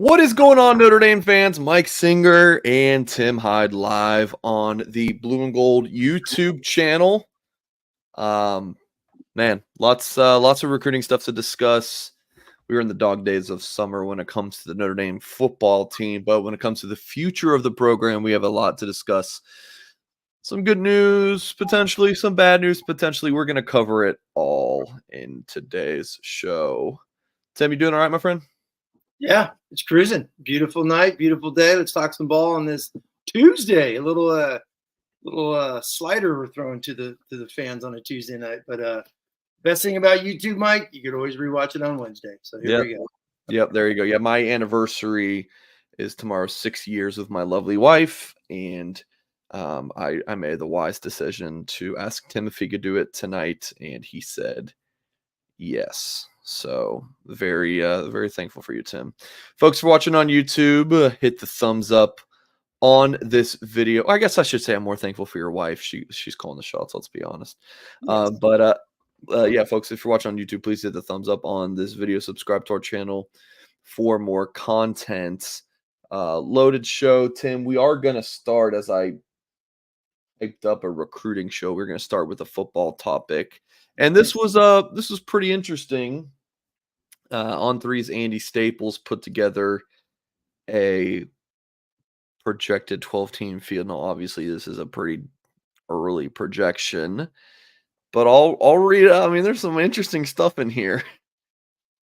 What is going on, Notre Dame fans? Mike Singer and Tim Hyde live on the Blue and Gold YouTube channel. Man, lots of recruiting stuff to discuss. We were in the dog days of summer when it comes to the Notre Dame football team, but when it comes to the future of the program, we have a lot to discuss. Some good news, potentially, some bad news, potentially. We're going to cover it all in today's show. Tim, you doing all right, my friend? Yeah, it's cruising. Beautiful night, beautiful day. Let's talk some ball on this Tuesday. A little slider we're throwing to the fans on a Tuesday night. But best thing about YouTube, Mike, you could always rewatch it on Wednesday. So here we go. Yep, there you go. Yeah, my anniversary is tomorrow, 6 years with my lovely wife, and I made the wise decision to ask Tim if he could do it tonight, and he said yes. So very thankful for you, Tim. Folks, for watching on YouTube, hit the thumbs up on this video. I guess I should say I'm more thankful for your wife. She's calling the shots. Let's be honest. Yes. Yeah, folks, if you're watching on YouTube, please hit the thumbs up on this video. Subscribe to our channel for more content. Loaded show, Tim. We are going to start, as I picked up a recruiting show, we're going to start with a football topic. And this was pretty interesting. On Three's Andy Staples put together a projected 12-team field. Now, obviously, this is a pretty early projection, but I'll read it. I mean, there's some interesting stuff in here.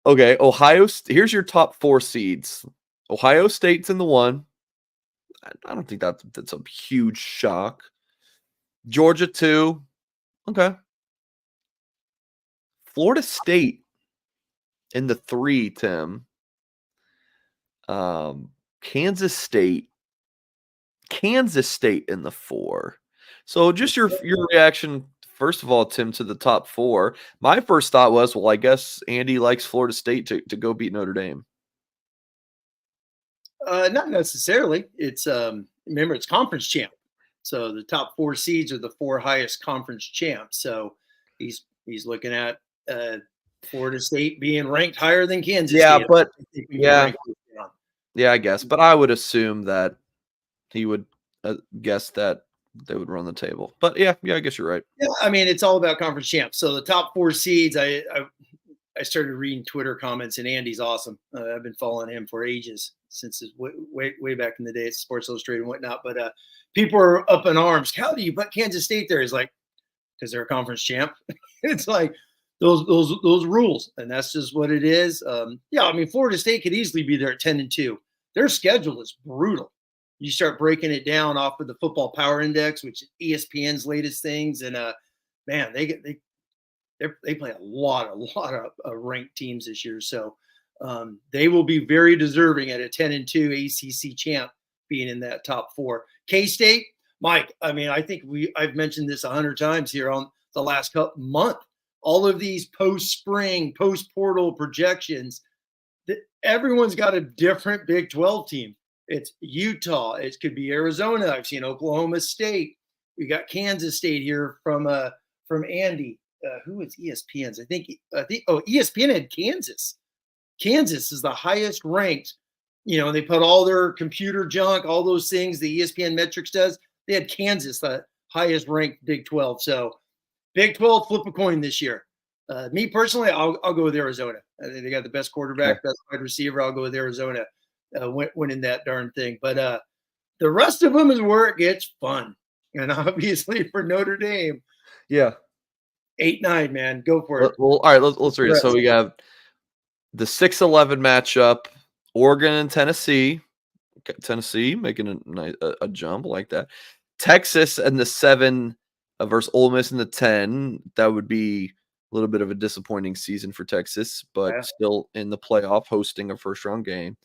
Okay, here's your top 4 seeds. Ohio State's in the 1. I don't think that's a huge shock. Georgia 2. Okay. Florida State in the 3, Tim. Kansas State in the 4. So just your reaction, first of all, Tim, to the top 4. My first thought was, well, I guess Andy likes Florida State to go beat Notre Dame. Not necessarily. It's remember, it's conference champ. So the top 4 seeds are the 4 highest conference champs. So he's looking at Florida State being ranked higher than Kansas State. But yeah, I guess. But I would assume that he would guess that they would run the table. But yeah, I guess you're right. Yeah, I mean, it's all about conference champs. So the top 4 seeds, I started reading Twitter comments, and Andy's awesome. I've been following him for ages, since his way back in the day at Sports Illustrated and whatnot. But people are up in arms. How do you put Kansas State there? He's like, because they're a conference champ. It's like those rules, and that's just what it is. Yeah, I mean, Florida State could easily be there at 10-2. Their schedule is brutal. You start breaking it down off of the Football Power Index, which is ESPN's latest things, and man, they play a lot of ranked teams this year. So they will be very deserving at a 10-2 ACC champ being in that top 4. K-State, Mike, I mean, I think I've mentioned this 100 times here on the last month. All of these post-spring, post-portal projections, everyone's got a different Big 12 team. It's Utah. It could be Arizona. I've seen Oklahoma State. We got Kansas State here from Andy. Who is ESPN's? I think ESPN had Kansas. Kansas is the highest ranked. You know, they put all their computer junk, all those things the ESPN metrics does. They had Kansas, the highest ranked Big 12. So Big 12, flip a coin this year. Me personally, I'll go with Arizona. I think they got the best quarterback, best wide receiver. I'll go with Arizona winning that darn thing. But the rest of them is where it gets fun. And obviously for Notre Dame, yeah, 8-9, man, go for it. Well, all right, let's read it. So we have the 6-11 matchup, Oregon and Tennessee. Tennessee making a jump like that. Texas and the 7 versus Ole Miss in the 10. That would be a little bit of a disappointing season for Texas, but still in the playoff, hosting a first-round game.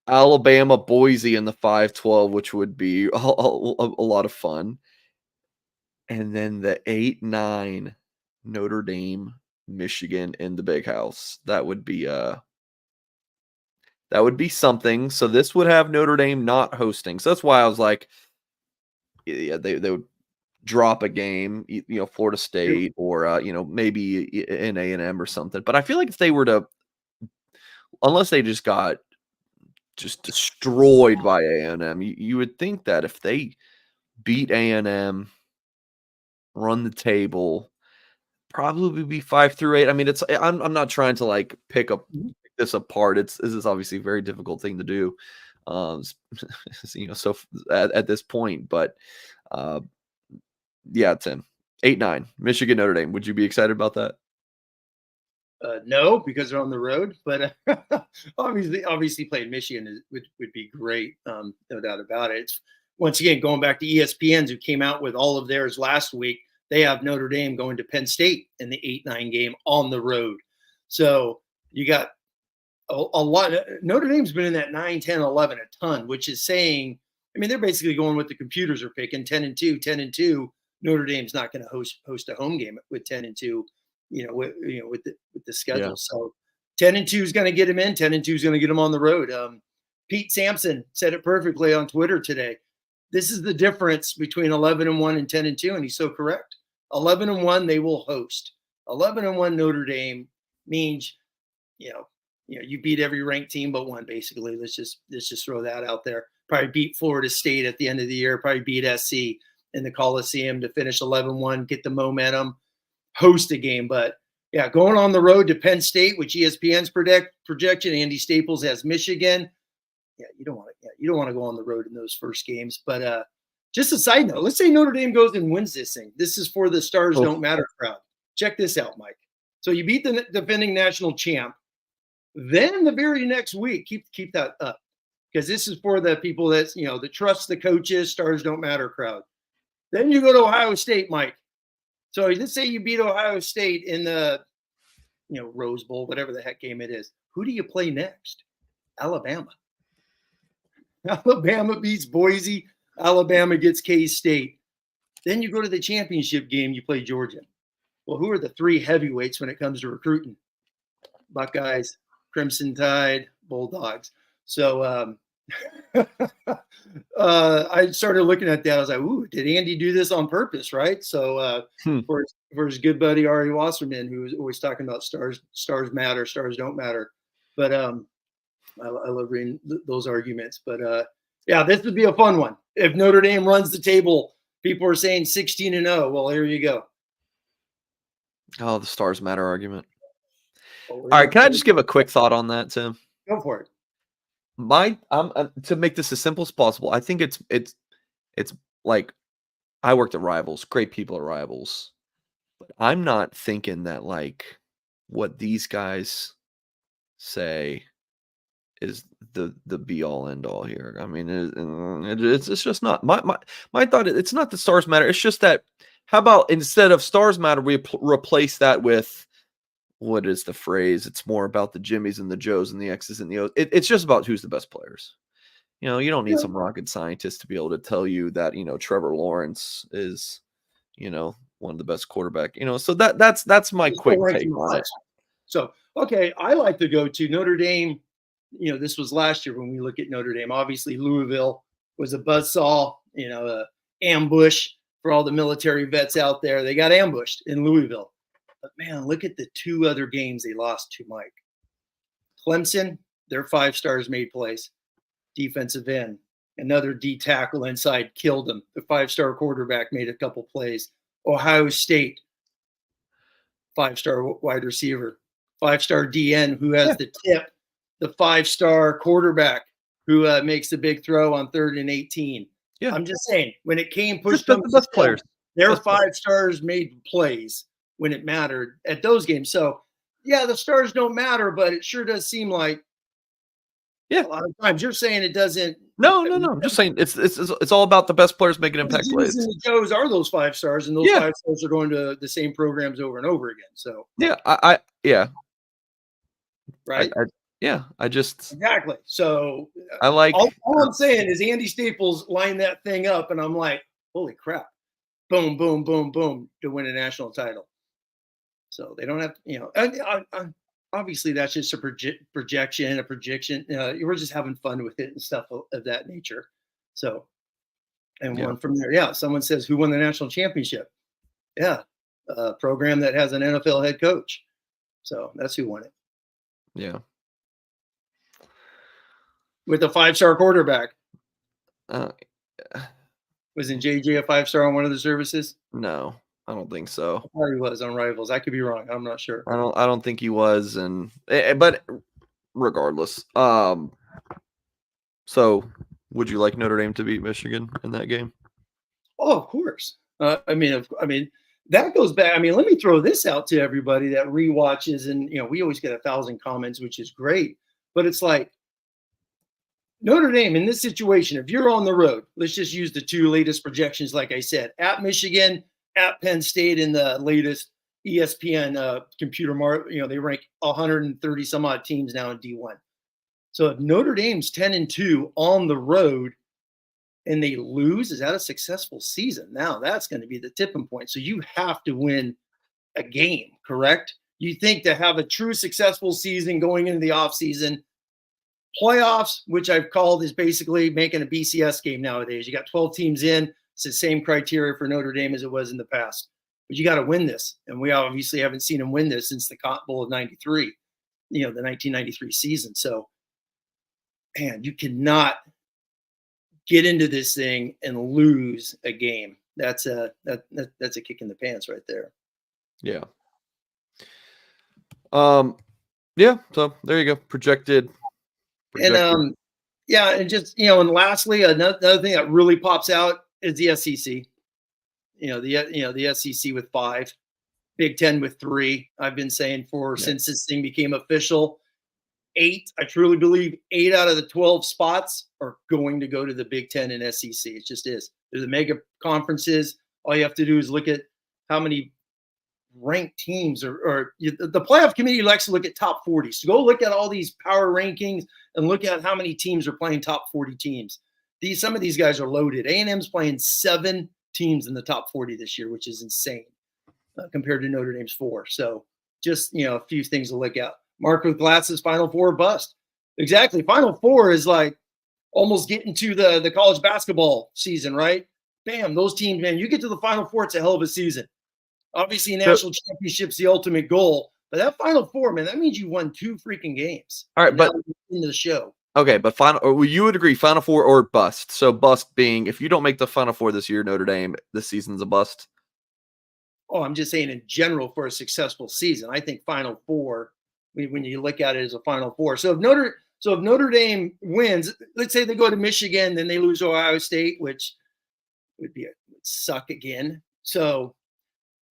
Alabama, Boise in the 5-12, which would be a lot of fun. And then the 8-9 Notre Dame, Michigan in the Big House. That would be something. So this would have Notre Dame not hosting. So that's why I was like, yeah, they would drop a game, Florida State or maybe in A&M or something. But I feel like if they were to, unless they just got just destroyed by A&M. You would think that if they beat A&M, run the table, probably be 5 through 8. I mean, I'm not trying to like pick this apart. This is obviously a very difficult thing to do. So at this point, but yeah, 10, 8, 9, Michigan, Notre Dame. Would you be excited about that? No, because they're on the road. But obviously, playing Michigan would be great. No doubt about it. It's, once again, going back to ESPN's, who came out with all of theirs last week. They have Notre Dame going to Penn State in the 8-9 game on the road. So you got a lot. Notre Dame's been in that 9, 10, 11 a ton, which is saying, I mean, they're basically going with the computers are picking 10-2, 10-2. Notre Dame's not going to host a home game with 10-2. With the schedule. Yeah. So 10-2 is going to get him in. 10-2 is going to get him on the road. Pete Sampson said it perfectly on Twitter today. This is the difference between 11-1 and 10-2, and he's so correct. 11-1 they will host. 11-1 Notre Dame means you beat every ranked team but one, basically. Let's just throw that out there. Probably beat Florida State at the end of the year. Probably beat SC in the Coliseum to finish 11-1, get the momentum, host a game. But yeah, going on the road to Penn State, which ESPN's projection, Andy Staples has Michigan. Yeah, you don't want to go on the road in those first games. But just a side note, let's say Notre Dame goes and wins this thing. This is for the Stars Don't Matter crowd. Check this out, Mike. So you beat the defending national champ. Then the very next week, keep that up, because this is for the people that trust the coaches, Stars Don't Matter crowd. Then you go to Ohio State, Mike. So let's say you beat Ohio State in the Rose Bowl, whatever the heck game it is. Who do you play next? Alabama. Alabama beats Boise. Alabama gets K-State. Then you go to the championship game, you play Georgia. Well, who are the three heavyweights when it comes to recruiting? Buckeyes, Crimson Tide, Bulldogs. So I started looking at that. I was like, ooh, did Andy do this on purpose, right? So for his good buddy Ari Wasserman, who was always talking about stars matter, stars don't matter. But I love reading those arguments. But yeah, this would be a fun one. If Notre Dame runs the table, people are saying 16-0. Well, here you go. Oh, the stars matter argument. All right, can I just give a quick thought on that, Tim? Go for it. To make this as simple as possible, I think it's like, I worked at Rivals, great people at Rivals, but I'm not thinking that like what these guys say is the be all end all here. I mean, it's just not my thought. It's not that stars matter. It's just that, how about instead of stars matter, we replace that with, what is the phrase? It's more about the Jimmies and the Joes and the X's and the O's. It's just about who's the best players. You don't need some rocket scientist to be able to tell you that, Trevor Lawrence is, one of the best quarterback, so that's my quick take on it. So, okay, I like to go to Notre Dame. This was last year when we look at Notre Dame. Obviously, Louisville was a buzzsaw, ambush for all the military vets out there. They got ambushed in Louisville. But man, look at the two other games they lost to, Mike. Clemson, their 5 stars made plays. Defensive end, another D tackle inside killed them. The 5-star quarterback made a couple plays. Ohio State, 5-star wide receiver. 5-star DN who has the tip. The 5-star quarterback who makes the big throw on 3rd and 18. Yeah. I'm just saying, when it came push comes to shove, players, their 5 stars made plays when it mattered at those games. So, yeah, the stars don't matter, but it sure does seem like, a lot of times you're saying it doesn't. No. I'm just saying it's all about the best players making impact plays. The Joes are those 5 stars, and those 5 stars are going to the same programs over and over again. So right. I just exactly. So I like all I'm saying is Andy Staples lined that thing up, and I'm like, holy crap! Boom, boom, boom, boom to win a national title. So they don't have, obviously that's just a projection, a prediction. We're just having fun with it and stuff of that nature. So, and one from there, someone says, who won the national championship? Yeah, a program that has an NFL head coach. So that's who won it. Yeah. with a 5-star quarterback. Uh, Wasn't JJ a 5-star on one of the services? no, I don't think so. I thought he was on Rivals. I could be wrong. I'm not sure. I don't think he was, and but regardless, so would you like Notre Dame to beat Michigan in that game? Oh, of course. I mean, that goes back. I mean, let me throw this out to everybody that rewatches, and we always get 1,000 comments, which is great. But it's like Notre Dame in this situation. If you're on the road, let's just use the 2 latest projections. Like I said, at Michigan, at Penn State in the latest ESPN computer mark. They rank 130 some odd teams now in D1. So if Notre Dame's 10-2 on the road, and they lose, is that a successful season? Now that's going to be the tipping point. So you have to win a game, correct? You think to have a true successful season going into the offseason, playoffs, which I've called is basically making a BCS game nowadays. You got 12 teams in. It's the same criteria for Notre Dame as it was in the past. But you got to win this. And we obviously haven't seen them win this since the Cotton Bowl of 93, the 1993 season. So, man, you cannot get into this thing and lose a game. That's a kick in the pants right there. Yeah. Yeah. So there you go. Projected. And and just and lastly, another thing that really pops out is the SEC. The SEC with 5, Big Ten with 3. I've been saying since this thing became official. 8, I truly believe 8 out of the 12 spots are going to go to the Big Ten and SEC. It just is. There's the mega conferences. All you have to do is look at how many ranked teams or the playoff committee likes to look at top 40. So go look at all these power rankings and look at how many teams are playing top 40 teams. Some of these guys are loaded. A&M's playing 7 teams in the top 40 this year, which is insane compared to Notre Dame's 4. So just, a few things to look at. Mark with glasses, Final Four bust. Exactly. Final Four is like almost getting to the college basketball season, right? Bam, those teams, man, you get to the Final Four, it's a hell of a season. Obviously, national championship's the ultimate goal, but that Final Four, man, that means you won 2 freaking games. All right, but into the show. Okay, but you would agree Final Four or bust. So bust being if you don't make the Final Four this year, Notre Dame, this season's a bust. Oh, I'm just saying in general for a successful season. I think Final Four, when you look at it as a Final Four. So if Notre Dame wins, let's say they go to Michigan, then they lose to Ohio State, which would suck again. So,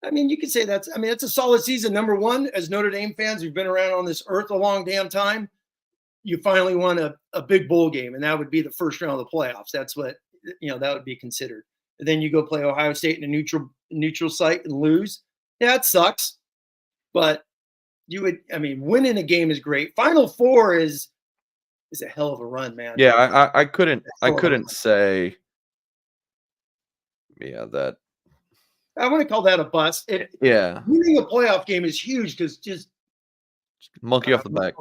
I mean, you could say that's a solid season. Number one, as Notre Dame fans who've been around on this earth a long damn time, you finally won a big bowl game, and that would be the first round of the playoffs. That's what, that would be considered. And then you go play Ohio State in a neutral site and lose. Yeah, it sucks. But winning a game is great. Final Four is a hell of a run, man. Yeah, I couldn't say that. I want to call that a bust. Winning a playoff game is huge because just monkey off the back.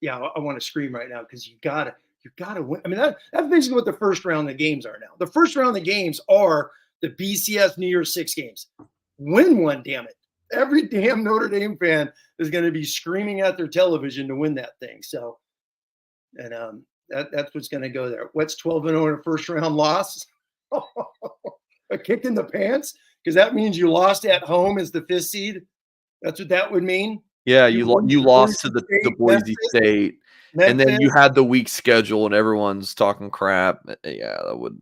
Yeah, I want to scream right now because you gotta win. I mean, that's basically what the first round of the games are now. The first round of the games are the BCS New Year's 6 games. Win one, damn it. Every damn Notre Dame fan is going to be screaming at their television to win that thing. So, and that's what's going to go there. What's 12-0 in a first round loss? A kick in the pants? Because that means you lost at home as the 5th seed. That's what that would mean. Yeah, you lost to the Boise State, Memphis. And then you had the weak schedule, and everyone's talking crap. Yeah, that would.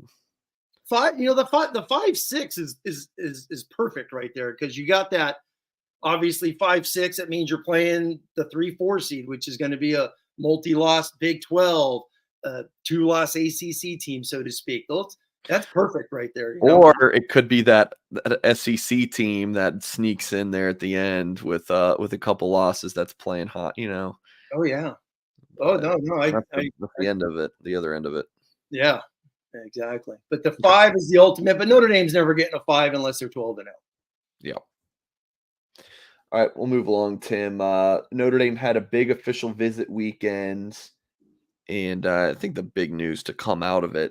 The 5-6 is perfect right there because you got that. Obviously, 5-6. That means you're playing the 3-4 seed, which is going to be a multi-loss Big 12, 2-loss ACC team, so to speak. That's perfect right there. Or it could be that SEC team that sneaks in there at the end with a couple losses that's playing hot, Oh yeah. Oh no. That's the end of it. The other end of it. Yeah, exactly. But the 5 is the ultimate. But Notre Dame's never getting a 5 unless they're 12-0. Yeah. All right, we'll move along, Tim. Notre Dame had a big official visit weekend, and I think the big news to come out of it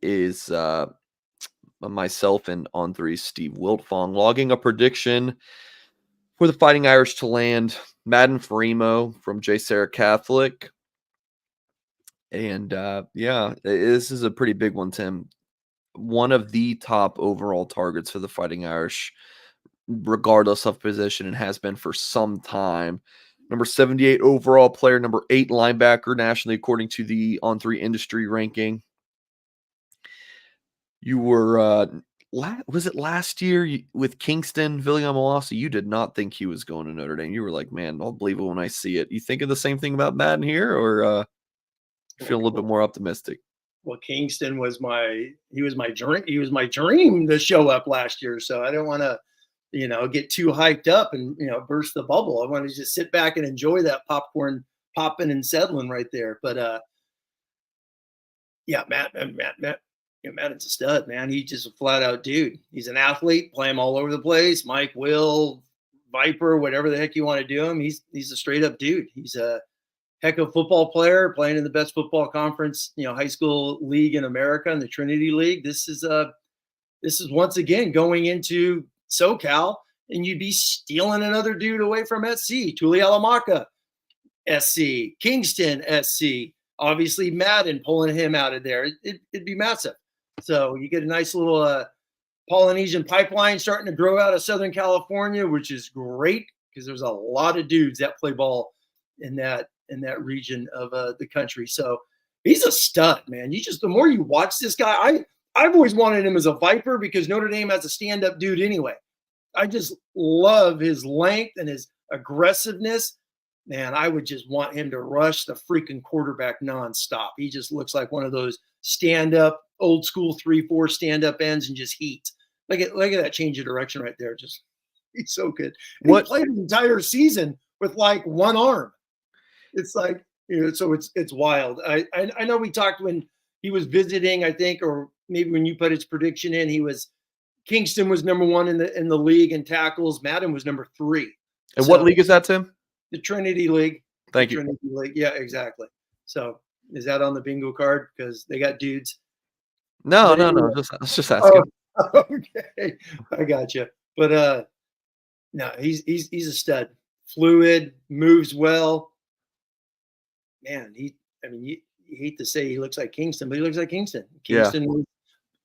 is myself and On3's Steve Wiltfong logging a prediction for the Fighting Irish to land Madden Farimo from J. Sarah Catholic And yeah, this is a pretty big one, Tim. One of the top overall targets for the Fighting Irish, regardless of position, and has been for some time. Number 78 overall player, number 8 linebacker nationally, according to the On3 industry ranking. You were, was it last year with Kingston, Viliamalasa? You did not think he was going to Notre Dame. You were like, man, I'll believe it when I see it. You thinking the same thing about Madden here, or feel a little bit more optimistic? Well, Kingston was my dream. He was my dream to show up last year. So I don't want to, get too hyped up and burst the bubble. I want to just sit back and enjoy that popcorn popping and settling right there. But yeah, Madden's a stud, man. He's just a flat out dude. He's an athlete, play him all over the place. Mike, Will, Viper, whatever the heck you want to do him. He's a straight up dude. He's a heck of a football player, playing in the best football conference, high school league in America, in the Trinity League. This is once again going into SoCal, and you'd be stealing another dude away from SC. Tulialamaka, SC, Kingston, SC. Obviously, Madden pulling him out of there. It'd be massive. So you get a nice little Polynesian pipeline starting to grow out of Southern California, which is great because there's a lot of dudes that play ball in that region of the country. So he's a stud, man. The more you watch this guy, I've always wanted him as a Viper because Notre Dame has a stand-up dude anyway. I just love his length and his aggressiveness. Man, I would just want him to rush the freaking quarterback nonstop. He just looks like one of those stand-up, old school 3-4 stand-up ends and just heat. Look at that change of direction right there. Just he's so good. He played an entire season with like one arm. It's like, so it's wild. I know we talked when he was visiting, I think, or maybe when you put his prediction in, Kingston was number 1 in the league in tackles. Madden was number 3. And what league is that, Tim? The Trinity League. Thank you. Trinity League. Yeah, exactly. So is that on the bingo card? Because they got dudes. No. I was just asking. Oh, okay, I got you. But no, he's a stud. Fluid, moves well. Man, you hate to say he looks like Kingston, but he looks like Kingston. Kingston,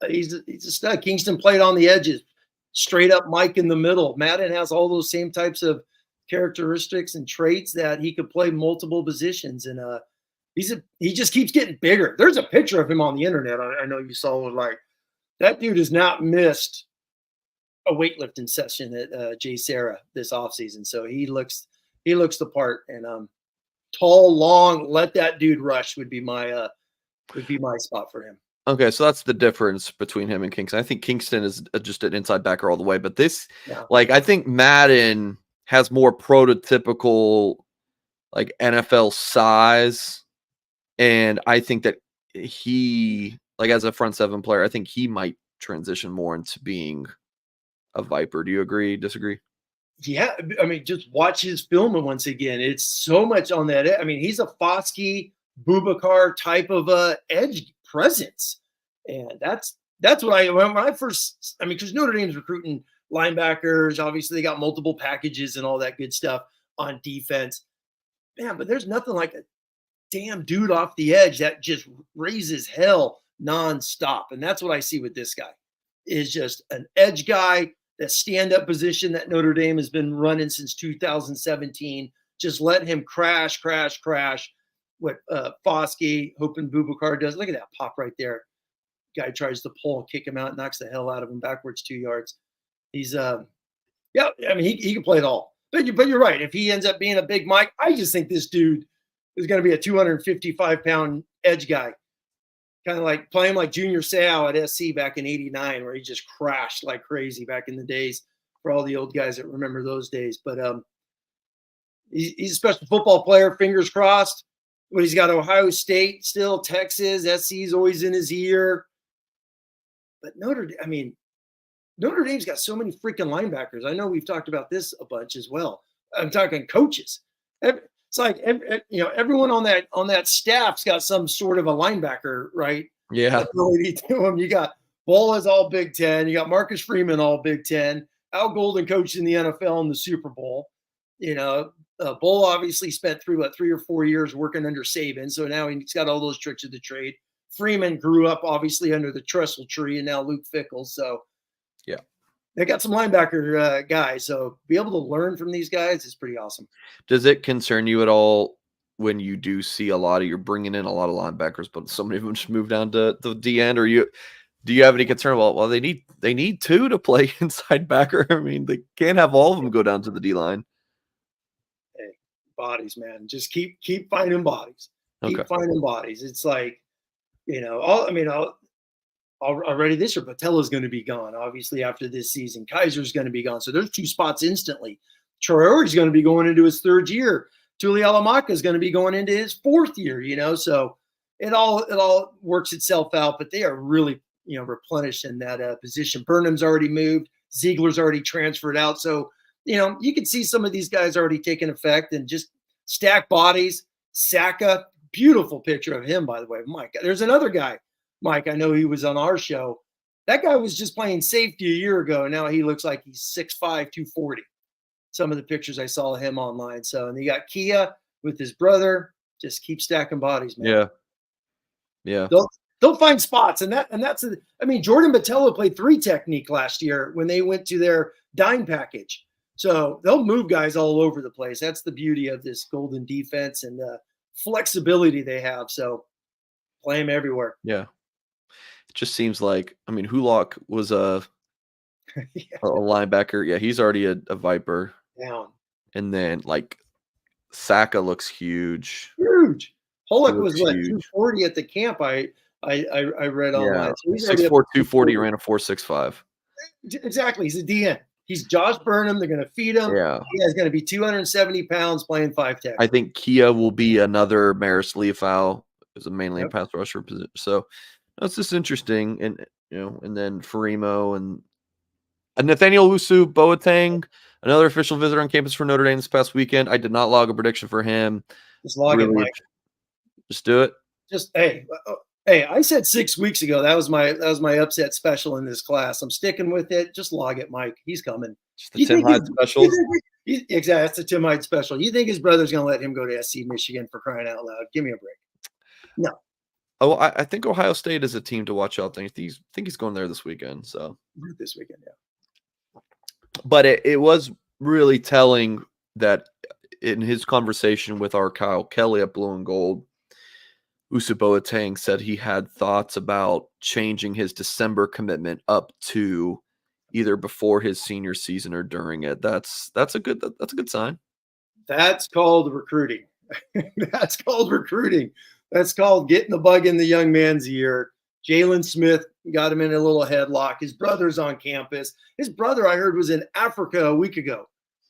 he's a stud. Kingston played on the edges, straight up Mike in the middle. Madden has all those same types of characteristics and traits that he could play multiple positions. And he just keeps getting bigger. There's a picture of him on the internet. I know you saw it. Like, that dude has not missed a weightlifting session at J. Sarah this offseason. So he looks the part. And tall, long, let that dude rush would be my spot for him. Okay, so that's the difference between him and Kingston. I think Kingston is just an inside backer all the way, but I think Madden has more prototypical like NFL size, and I think that he, like, as a front 7 player, I think he might transition more into being a Viper. Do you agree, disagree? Yeah, I mean, just watch his film once again. It's so much on that. I mean, he's a Foskey, Boubacar type of edge presence, and that's what when I first. I mean, because Notre Dame's recruiting linebackers. Obviously, they got multiple packages and all that good stuff on defense. Man, but there's nothing like a damn dude off the edge that just raises hell nonstop, and that's what I see with this guy. Is just an edge guy. That stand-up position that Notre Dame has been running since 2017. Just let him crash. What Foskey, hoping Boubacar does. Look at that pop right there. Guy tries to pull, kick him out, knocks the hell out of him backwards 2 yards. He's I mean, he can play it all. But you're right. If he ends up being a big Mike, I just think this dude is going to be a 255-pound edge guy. Kind of like playing like Junior Seau at SC back in '89, where he just crashed like crazy back in the days for all the old guys that remember those days. But he's a special football player, fingers crossed. But he's got Ohio State still, Texas, SC's always in his ear. But Notre Dame's got so many freaking linebackers. I know we've talked about this a bunch as well. I'm talking coaches. It's like everyone on that staff's got some sort of a linebacker, right? Yeah. Ability to them. You got Ball is all Big Ten. You got Marcus Freeman all Big Ten. Al Golden coached in the NFL in the Super Bowl. Bull obviously spent through 3 or 4 years working under Saban, so now he's got all those tricks of the trade. Freeman grew up obviously under the Trestle tree, and now Luke Fickell. So Yeah. they got some linebacker guys. So be able to learn from these guys is pretty awesome. Does it concern you at all when you do see you're bringing in a lot of linebackers, but so many of them just move down to the D end? Or do you have any concern about, well, they need two to play inside backer? I mean, they can't have all of them go down to the D line. Hey, bodies, man. Just keep finding bodies. Keep Okay. finding bodies. It's like, already this year, Patella's going to be gone, obviously, after this season. Kaiser's going to be gone. So there's 2 spots instantly. Traore's going to be going into his 3rd year. Tuli Alamaka is going to be going into his 4th year, so it all works itself out, but they are really, replenished in that position. Burnham's already moved. Ziegler's already transferred out. So, you can see some of these guys already taking effect and just stack bodies. Saka, beautiful picture of him, by the way. Mike, there's another guy. Mike, I know he was on our show. That guy was just playing safety a year ago. And now he looks like he's 6'5", 240. Some of the pictures I saw of him online. So, and you got Kia with his brother. Just keep stacking bodies, man. Yeah. They'll find spots. And that's Jordan Botelho played 3 technique last year when they went to their dime package. So they'll move guys all over the place. That's the beauty of this Golden defense and the flexibility they have. So play them everywhere. Yeah. It just seems like, Hulock was a linebacker. Yeah, he's already a Viper. Down. And then, Saka looks huge. Huge. Hollick was 240 at the camp. I read online. So 6'4", 240, ran a 4.65. Exactly. He's a DN. He's Josh Burnham. They're going to feed him. Yeah. He's going to be 270 pounds playing 5'10". I think Kia will be another Maris Leafau, is mainly a pass rusher position. So that's just interesting. And and then Farimo and Nathaniel Usu Boateng, another official visitor on campus for Notre Dame this past weekend. I did not log a prediction for him. Just log it, Mike. Just do it. Just hey, I said 6 weeks ago that was my upset special in this class. I'm sticking with it. Just log it, Mike. He's coming. Just the Tim Hyde special. Exactly, that's the Tim Hyde special. You think his brother's going to let him go to SC Michigan, for crying out loud? Give me a break. No. Oh, I think Ohio State is a team to watch out. I think he's going there this weekend. So this weekend, yeah. But it was really telling that in his conversation with our Kyle Kelly at Blue and Gold, Usu Boateng said he had thoughts about changing his December commitment up to either before his senior season or during it. That's a good sign. That's called recruiting. That's called recruiting. That's called getting the bug in the young man's ear. Jalen Smith got him in a little headlock. His brother's on campus. His brother, I heard, was in Africa a week ago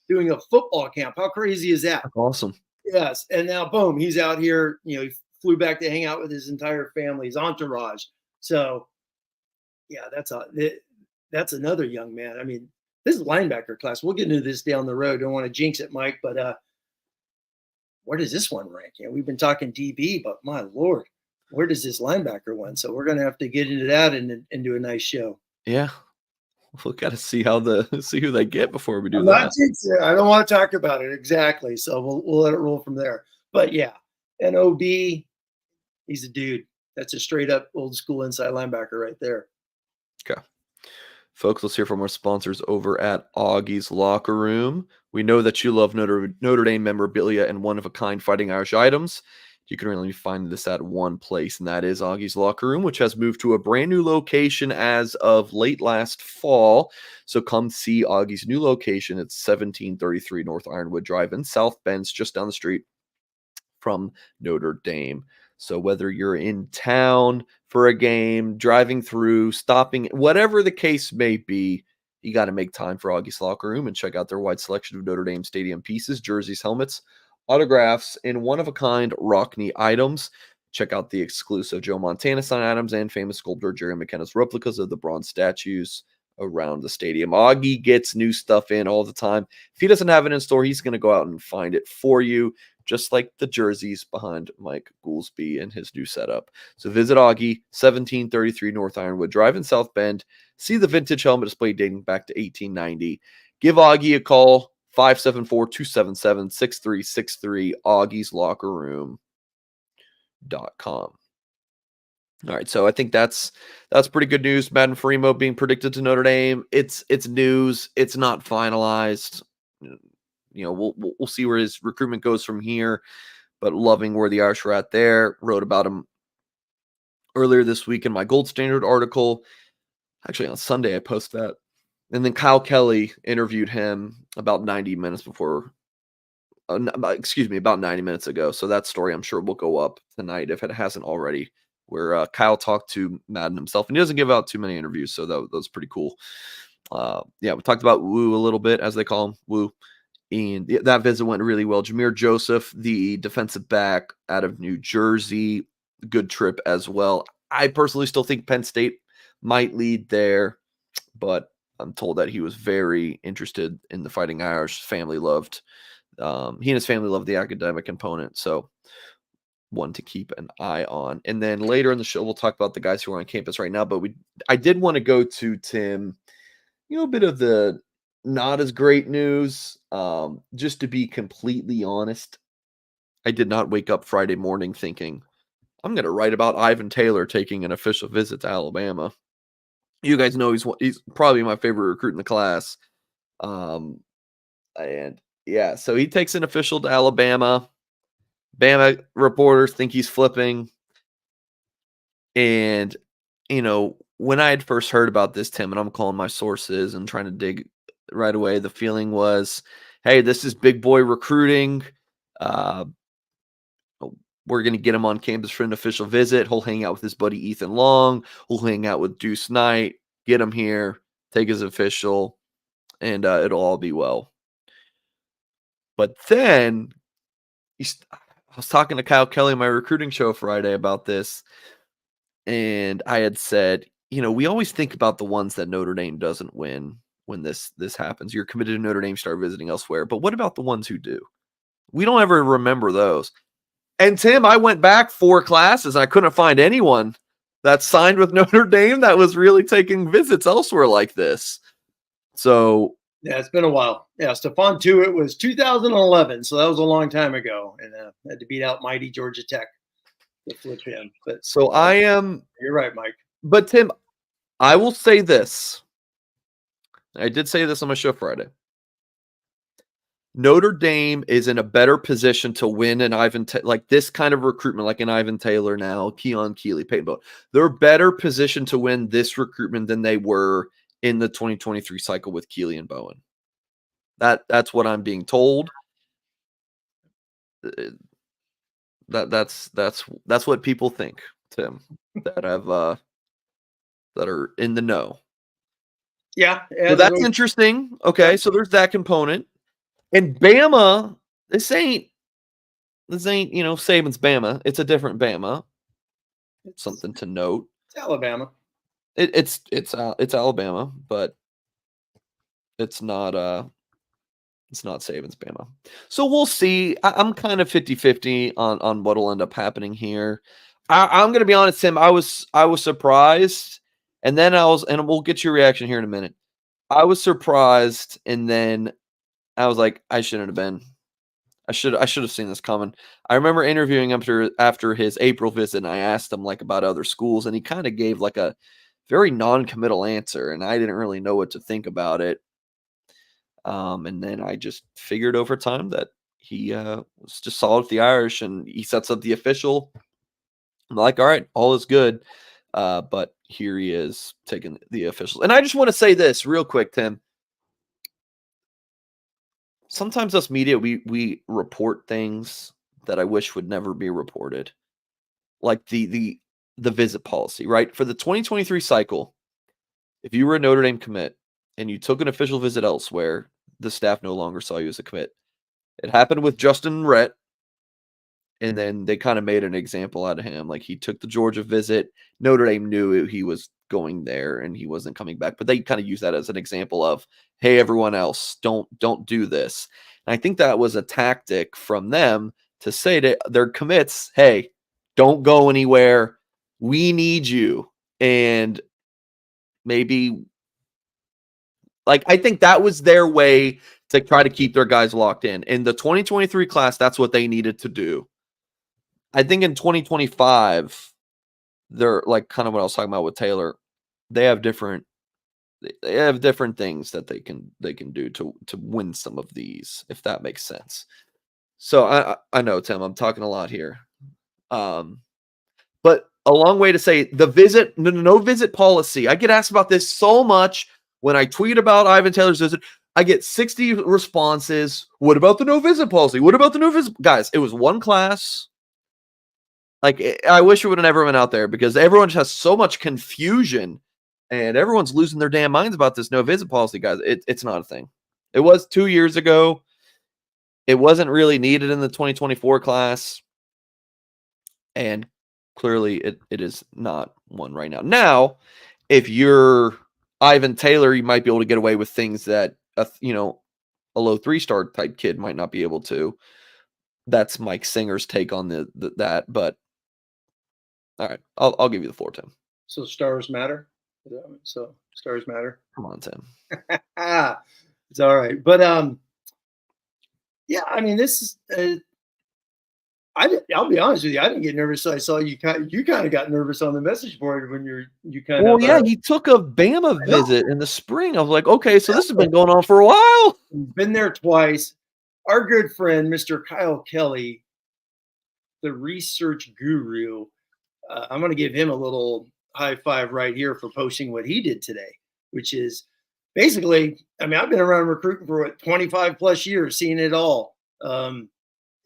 doing a football camp. How crazy is that? That's awesome. Yes. And now, boom, he's out here. He flew back to hang out with his entire family, his entourage. So, yeah, that's another young man. This is linebacker class. We'll get into this down the road. Don't want to jinx it, Mike, but where does this one rank? We've been talking DB, but my Lord, where does this linebacker one? So we're going to have to get into that and do a nice show. Yeah. We'll got to see who they get before we do that. I don't want to talk about it exactly. So we'll let it roll from there. But yeah, NOB, he's a dude. That's a straight up old school inside linebacker right there. Okay. Folks, let's hear from our sponsors over at Augie's Locker Room. We know that you love Notre Dame memorabilia and one-of-a-kind Fighting Irish items. You can really find this at one place, and that is Augie's Locker Room, which has moved to a brand new location as of late last fall. So come see Augie's new location. It's 1733 North Ironwood Drive in South Bend, just down the street from Notre Dame. So whether you're in town for a game, driving through, stopping, whatever the case may be, you got to make time for Augie's Locker Room and check out their wide selection of Notre Dame Stadium pieces, jerseys, helmets, autographs, and one-of-a-kind Rockney items. Check out the exclusive Joe Montana sign items and famous sculptor Jerry McKenna's replicas of the bronze statues around the stadium. Augie gets new stuff in all the time. If he doesn't have it in store, he's going to go out and find it for you, just like the jerseys behind Mike Goolsby and his new setup. So visit Augie, 1733 North Ironwood Drive in South Bend. See the vintage helmet display dating back to 1890. Give Augie a call, 574-277-6363, augieslockerroom.com. All right, so I think that's pretty good news. Madden Fremo being predicted to Notre Dame. It's news. It's not finalized. We'll see where his recruitment goes from here. But loving where the Irish are at there. Wrote about him earlier this week in my Gold Standard article. Actually, on Sunday, I posted that. And then Kyle Kelly interviewed him about 90 minutes before. About 90 minutes ago. So that story, I'm sure, will go up tonight if it hasn't already, where Kyle talked to Madden himself. And he doesn't give out too many interviews, so that was pretty cool. We talked about Woo a little bit, as they call him, Woo. And that visit went really well. Jameer Joseph, the defensive back out of New Jersey, good trip as well. I personally still think Penn State might lead there, but I'm told that he was very interested in the Fighting Irish. He and his family loved the academic component, so one to keep an eye on. And then later in the show, we'll talk about the guys who are on campus right now. But I did want to go to Tim, a bit of the not as great news. Just to be completely honest, I did not wake up Friday morning thinking, I'm going to write about Ivan Taylor taking an official visit to Alabama. You guys know he's probably my favorite recruit in the class. So he takes an official to Alabama. Bama reporters think he's flipping. And, when I had first heard about this, Tim, and I'm calling my sources and trying to dig right away, the feeling was, hey, this is big boy recruiting. We're going to get him on campus for an official visit. He'll hang out with his buddy Ethan Long. He'll hang out with Deuce Knight. Get him here. Take his official. And it'll all be well. But then I was talking to Kyle Kelly on my recruiting show Friday about this. And I had said, we always think about the ones that Notre Dame doesn't win when this happens. You're committed to Notre Dame, start visiting elsewhere. But what about the ones who do? We don't ever remember those. And Tim, I went back 4 classes. And I couldn't find anyone that signed with Notre Dame that was really taking visits elsewhere like this. So yeah, it's been a while. Yeah, Stephon Tuitt was 2011, so that was a long time ago, and had to beat out mighty Georgia Tech to flip him. But so I am. You're right, Mike. But Tim, I will say this. I did say this on my show Friday. Notre Dame is in a better position to win an like this kind of recruitment, like an Ivan Taylor now, Keon Keeley, Peyton Bowen. They're better positioned to win this recruitment than they were in the 2023 cycle with Keeley and Bowen. That's what I'm being told. That's what people think, Tim, that are in the know. Yeah. So that's interesting. Okay, so there's that component. And Bama, this ain't Saban's Bama. It's a different Bama. It's something to note. It's Alabama. It's Alabama, but it's not Saban's Bama. So we'll see. I'm kind of 50-50 on what'll end up happening here. I'm gonna be honest, Tim. I was surprised, and then and we'll get your reaction here in a minute. I was surprised, and then I was like, I shouldn't have been. I should have seen this coming. I remember interviewing him after his April visit, and I asked him about other schools, and he kind of gave a very non-committal answer, and I didn't really know what to think about it. And then I just figured over time that he was just solid with the Irish, and he sets up the official. I'm like, all right, all is good. But here he is taking the officials. And I just want to say this real quick, Tim. Sometimes us media, we report things that I wish would never be reported. Like the visit policy, right? For the 2023 cycle, if you were a Notre Dame commit and you took an official visit elsewhere, the staff no longer saw you as a commit. It happened with Justin Rhett, and then they kind of made an example out of him. Like, he took the Georgia visit. Notre Dame knew he was going there and he wasn't coming back, but they kind of use that as an example of, hey, everyone else, don't do this. And I think that was a tactic from them to say to their commits, hey, don't go anywhere. We need you. And maybe, I think that was their way to try to keep their guys locked in. In the 2023 class, that's what they needed to do. I think in 2025, they're like kind of what I was talking about with Taylor. They have different things that they can do to win some of these, if that makes sense. So I know, Tim, I'm talking a lot here. But a long way to say the no visit policy. I get asked about this so much when I tweet about Ivan Taylor's visit. I get 60 responses. What about the no visit policy? What about the no visit? Guys, it was one class. Like, I wish it would have never been out there because everyone just has so much confusion and everyone's losing their damn minds about this no visit policy, guys. It's not a thing. It was 2 years ago. It wasn't really needed in the 2024 class. And clearly it is not one right now. Now, if you're Ivan Taylor, you might be able to get away with things that, a low 3-star type kid might not be able to. That's Mike Singer's take on that. But all right, I'll give you the floor, Tim. So stars matter. So stars matter. Come on, Tim. It's all right, but yeah. I mean, this is. I'll be honest with you. I didn't get nervous. So I saw you kind of got nervous on the message board when you kind of. Well, yeah, he took a Bama visit in the spring. I was like, okay, so this has been going on for a while. He's been there twice. Our good friend, Mr. Kyle Kelly, the research guru. I'm going to give him a little high five right here for posting what he did today, which is basically, I mean, I've been around recruiting for 25 plus years, seeing it all.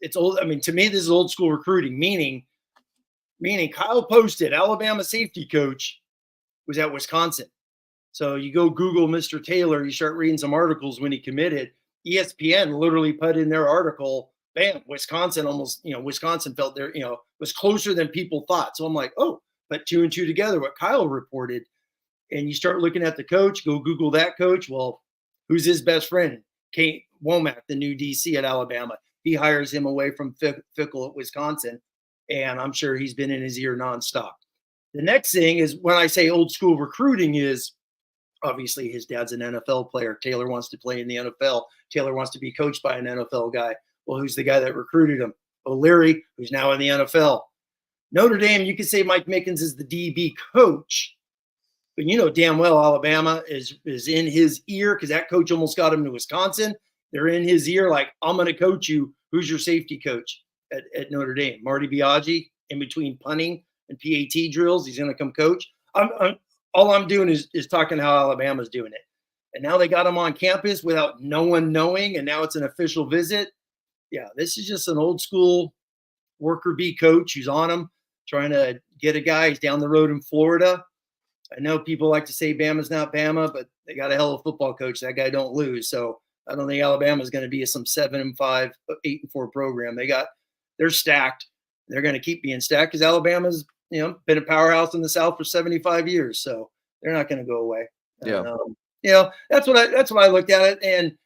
It's old. I mean, to me, this is old school recruiting, meaning Kyle posted Alabama safety coach was at Wisconsin. So you go Google Mr. Taylor, you start reading some articles when he committed. ESPN literally put in their article, bam, Wisconsin Wisconsin felt there, was closer than people thought. So I'm like, oh, put 2 and 2 together, what Kyle reported. And you start looking at the coach, go Google that coach. Well, who's his best friend? Kate Womack, the new DC at Alabama. He hires him away from Fickle at Wisconsin, and I'm sure he's been in his ear nonstop. The next thing is when I say old school recruiting is obviously his dad's an NFL player. Taylor wants to play in the NFL. Taylor wants to be coached by an NFL guy. Well, who's the guy that recruited him? O'Leary, who's now in the NFL. Notre Dame, you could say Mike Mickens is the DB coach, but you know damn well Alabama is in his ear because that coach almost got him to Wisconsin. They're in his ear like, I'm going to coach you. Who's your safety coach at Notre Dame? Marty Biaggi, in between punting and PAT drills. He's going to come coach. All I'm doing is talking how Alabama's doing it. And now they got him on campus without no one knowing, and now it's an official visit. Yeah, this is just an old school worker bee coach who's on him, trying to get a guy. He's down the road in Florida. I know people like to say Bama's not Bama, but they got a hell of a football coach. That guy don't lose. So I don't think Alabama's going to be some 7-5, 8-4 program. They're stacked. They're going to keep being stacked because Alabama's, been a powerhouse in the South for 75 years. So they're not going to go away. Yeah. And, that's what I looked at it. And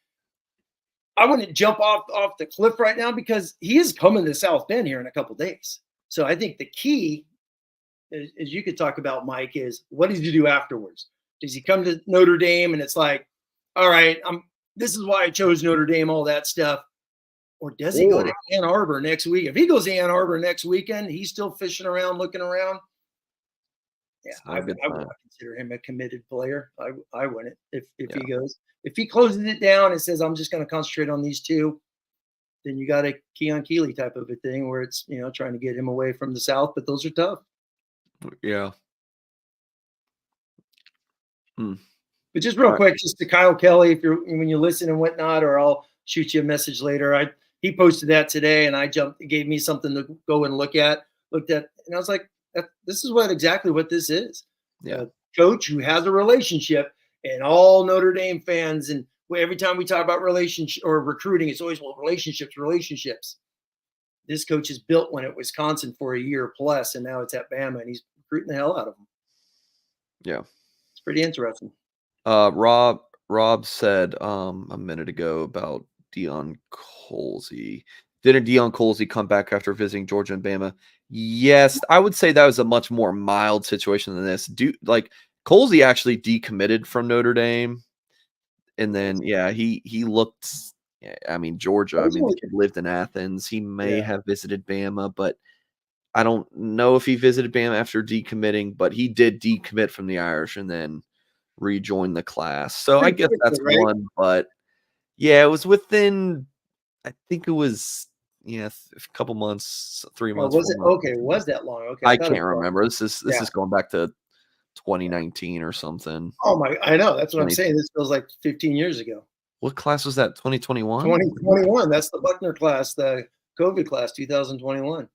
I wouldn't jump off the cliff right now because he is coming to South Bend here in a couple of days. So I think the key, as you could talk about, Mike, is what does he do afterwards? Does he come to Notre Dame and it's like, all right, this is why I chose Notre Dame, all that stuff. Or does he go to Ann Arbor next week? If he goes to Ann Arbor next weekend, he's still fishing around, looking around. Yeah, I would not consider him a committed player. I wouldn't if he goes. If he closes it down and says, I'm just going to concentrate on these two, then you got a Keon Keeley type of a thing where it's, trying to get him away from the South, but those are tough. Yeah. But just real quick, just to Kyle Kelly, when you listen and whatnot, or I'll shoot you a message later. He posted that today, and it gave me something to go and looked at, and I was like, this is exactly what this is. Yeah. A coach who has a relationship, and all Notre Dame fans, and every time we talk about relationship or recruiting, it's always, relationships. This coach has built one at Wisconsin for a year plus, and now it's at Bama, and he's recruiting the hell out of them. Yeah. It's pretty interesting. Rob said a minute ago about Deion Colzie. Didn't Deion Colzie come back after visiting Georgia and Bama? Yes, I would say that was a much more mild situation than this. Colzie actually decommitted from Notre Dame. And then, yeah, he looked. I mean, Georgia. I mean, the kid lived in Athens. He may have visited Bama, but I don't know if he visited Bama after decommitting. But he did decommit from the Irish and then rejoin the class. So I Pretty guess quickly, that's right? one. But yeah, it was within. I think it was a couple months, 3 Oh, months, was 4 it? months. Okay, was that long? Okay, I I thought it can't was. remember. This Yeah. is going back to Yeah. 2019 or something. Oh my, I know. That's what I'm 20 saying. This feels like 15 years ago. What class was that? 2021? 2021. That's the Buckner class, the COVID class, 2021.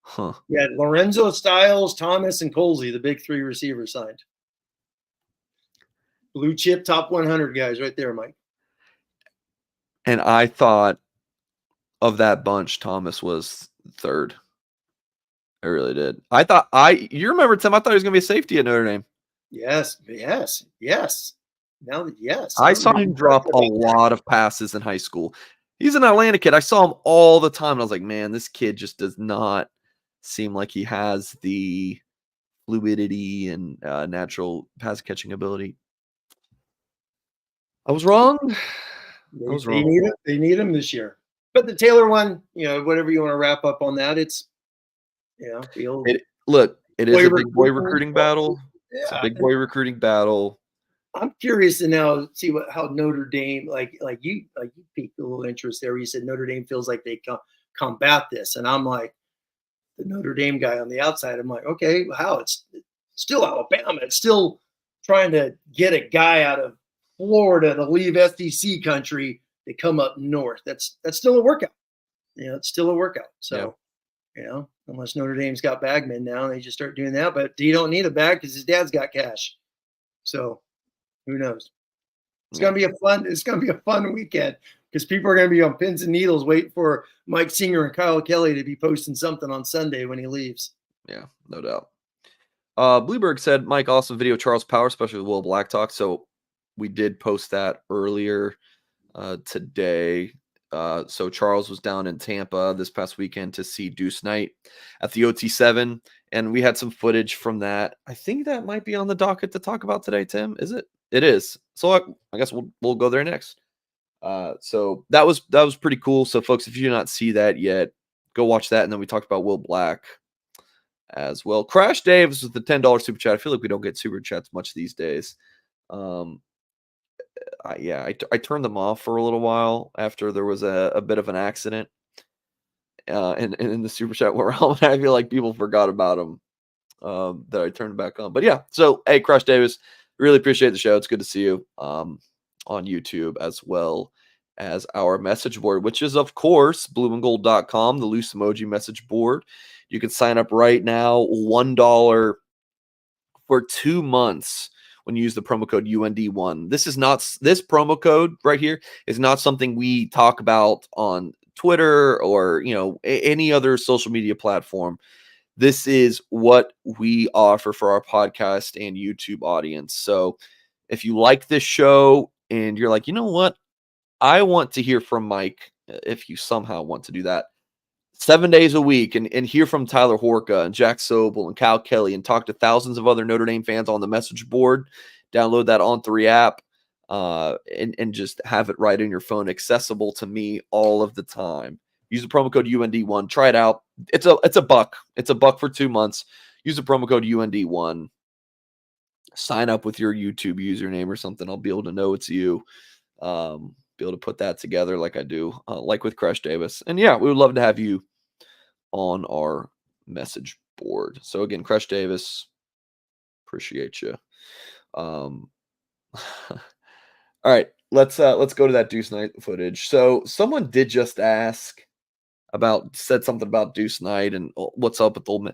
Huh. Yeah, Lorenzo, Styles, Thomas, and Colsey, the big three receivers signed. Blue chip top 100 guys right there, Mike. And I thought of that bunch, Thomas was third. I really did. You remember, Tim, I thought he was going to be a safety at Notre Dame. Yes, yes, yes. Now that, yes, I I'm saw even him better drop a about that. lot of passes in high school. He's an Atlanta kid. I saw him all the time. And I was like, man, this kid just does not seem like he has the fluidity and natural pass catching ability. I was wrong. I was They wrong. need it. They need him this year. But the Taylor one, whatever you want to wrap up on that, it's the old It is boy a big boy recruiting. recruiting battle. It's a Yeah, big boy recruiting battle. I'm curious to now see how Notre Dame, like you piqued a little interest there. Where you said Notre Dame feels like they combat this, and I'm like the Notre Dame guy on the outside. I'm like, okay, how it's still Alabama. It's still trying to get a guy out of Florida to leave SEC country to come up north. That's still a workout. It's still a workout. So, unless Notre Dame's got bagmen now, they just start doing that. But he don't need a bag because his dad's got cash. So who knows? It's gonna be a fun weekend because people are gonna be on pins and needles waiting for Mike Singer and Kyle Kelly to be posting something on Sunday when he leaves. Yeah, no doubt. Blueberg said, Mike, awesome video, Charles Power, especially with Will Black Talk. So we did post that earlier today. So Charles was down in Tampa this past weekend to see Deuce Knight at the OT7, and we had some footage from that. I think that might be on the docket to talk about today, Tim. Is it? It is. So I guess we'll go there next. So that was pretty cool. So folks, if you do not see that yet, go watch that. And then we talked about Will Black as well. Crash Davis with the $10 super chat. I feel like we don't get super chats much these days. I turned them off for a little while after there was a bit of an accident. And in the super chat realm, I feel like people forgot about them. That I turned back on. But yeah, so hey, Crush Davis, really appreciate the show. It's good to see you on YouTube as well as our message board, which is, of course, blueandgold.com, the loose emoji message board. You can sign up right now, $1 for 2 months when you use the promo code UND1. This promo code right here is not something we talk about on Twitter or any other social media platform. This is what we offer for our podcast and YouTube audience. So if you like this show and you're like, you know what, I want to hear from Mike, if you somehow want to do that, 7 days a week and hear from Tyler Horka and Jack Sobel and Cal Kelly and talk to thousands of other Notre Dame fans on the message board, download that On3 app and just have it right in your phone, accessible to me all of the time. Use the promo code UND1. Try it out. It's a buck. It's a buck for 2 months. Use the promo code UND1. Sign up with your YouTube username or something. I'll be able to know it's you. Be able to put that together like I do, like with Crush Davis. And yeah, we would love to have you on our message board. So again, Crush Davis, appreciate you. All right, let's go to that Deuce Knight footage. So someone did just said something about Deuce Knight and what's up with Ole Miss.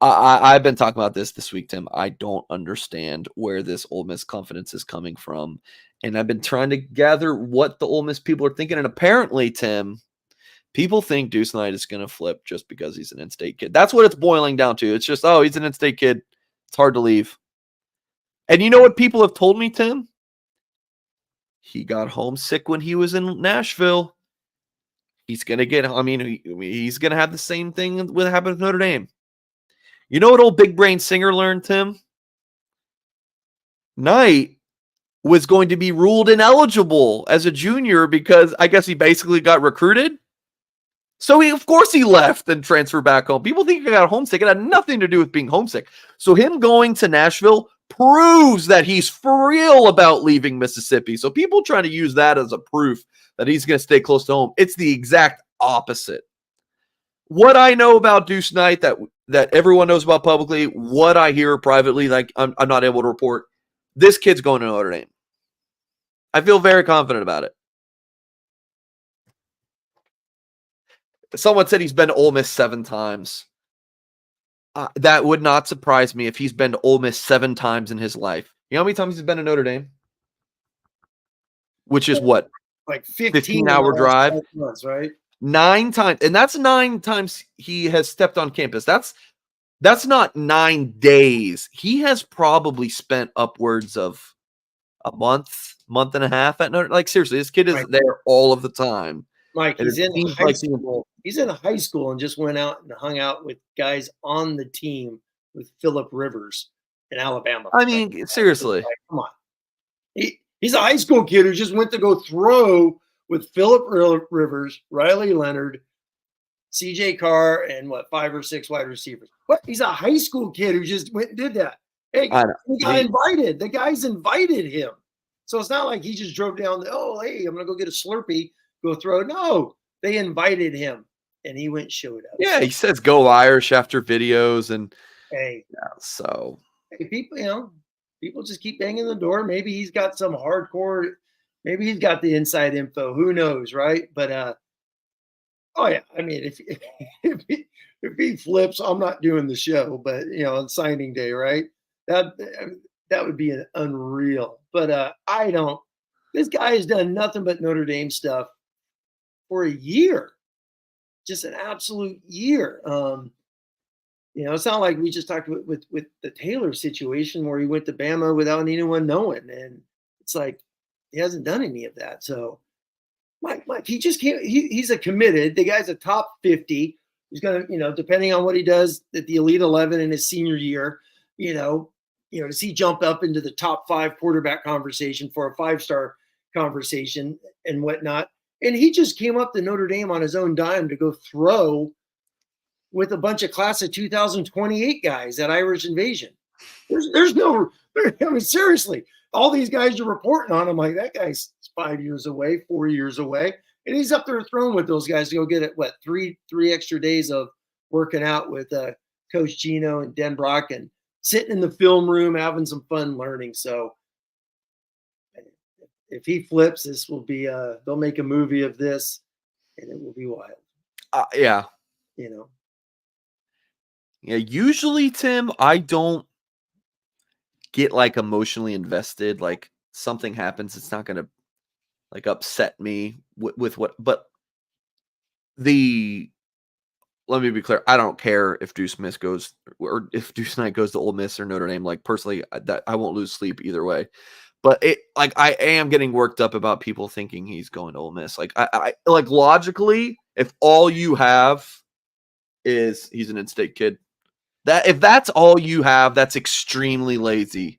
I've been talking about this week, Tim. I don't understand where this Ole Miss confidence is coming from, and I've been trying to gather what the Ole Miss people are thinking. And apparently, Tim, people think Deuce Knight is going to flip just because he's an in-state kid. That's what it's boiling down to. It's just, he's an in-state kid. It's hard to leave. And you know what people have told me, Tim? He got homesick when he was in Nashville. He's going to he's going to have the same thing that happened with Notre Dame. You know what old big brain Singer learned, Tim? Knight was going to be ruled ineligible as a junior because I guess he basically got recruited. So of course he left and transferred back home. People think he got homesick. It had nothing to do with being homesick. So him going to Nashville proves that he's for real about leaving Mississippi. So people trying to use that as a proof that he's going to stay close to home. It's the exact opposite. What I know about Deuce Knight that everyone knows about publicly, what I hear privately, like I'm not able to report, this kid's going to Notre Dame. I feel very confident about it. Someone said he's been to Ole Miss 7 times. That would not surprise me if he's been to Ole Miss 7 times in his life. You know how many times he's been to Notre Dame? Which is what? Like 15-hour drive? Months, right? 9 times. And that's 9 times he has stepped on campus. That's not 9 days. He has probably spent upwards of a month and a half at Notre Dame. Like, seriously, this kid is there all of the time. Mike, he's in high school. He's in high school and just went out and hung out with guys on the team with Phillip Rivers in Alabama. I mean, seriously. Like, come on. He's a high school kid who just went to go throw with Phillip Rivers, Riley Leonard, CJ Carr, and 5 or 6 wide receivers. What? He's a high school kid who just went and did that. Hey, he got invited. The guys invited him. So it's not like he just drove down, hey, I'm going to go get a Slurpee. Go throw. No, they invited him and he went and showed up. Yeah, he says go Irish after videos and so hey, people just keep banging the door. Maybe he's got some hardcore, maybe he's got the inside info. Who knows, right? But oh yeah, I mean if he flips, I'm not doing the show, but on signing day, right? That would be an unreal. But this guy has done nothing but Notre Dame stuff for a year, just an absolute year. It's not like we just talked with the Taylor situation where he went to Bama without anyone knowing, and it's like he hasn't done any of that. So, Mike, he just can't. He's a committed. The guy's a top 50. He's gonna, depending on what he does at the Elite 11 in his senior year, does he jump up into the top 5 quarterback conversation for a 5-star conversation and whatnot? And he just came up to Notre Dame on his own dime to go throw with a bunch of class of 2028 guys at Irish Invasion. There's no, I mean, seriously, all these guys are reporting on him like that guy's 5 years away, 4 years away. And he's up there throwing with those guys to go get it, three extra days of working out with Coach Gino and Den Brock and sitting in the film room, having some fun learning. So, if he flips, this will be they'll make a movie of this and it will be wild. Yeah. Yeah, usually, Tim, I don't get emotionally invested. Like something happens, it's not gonna upset me with what, but let me be clear. I don't care if Deuce Knight goes to Ole Miss or Notre Dame. Like personally, that I won't lose sleep either way. But I am getting worked up about people thinking he's going to Ole Miss. I logically, if all you have is he's an in-state kid, if that's all you have, that's extremely lazy.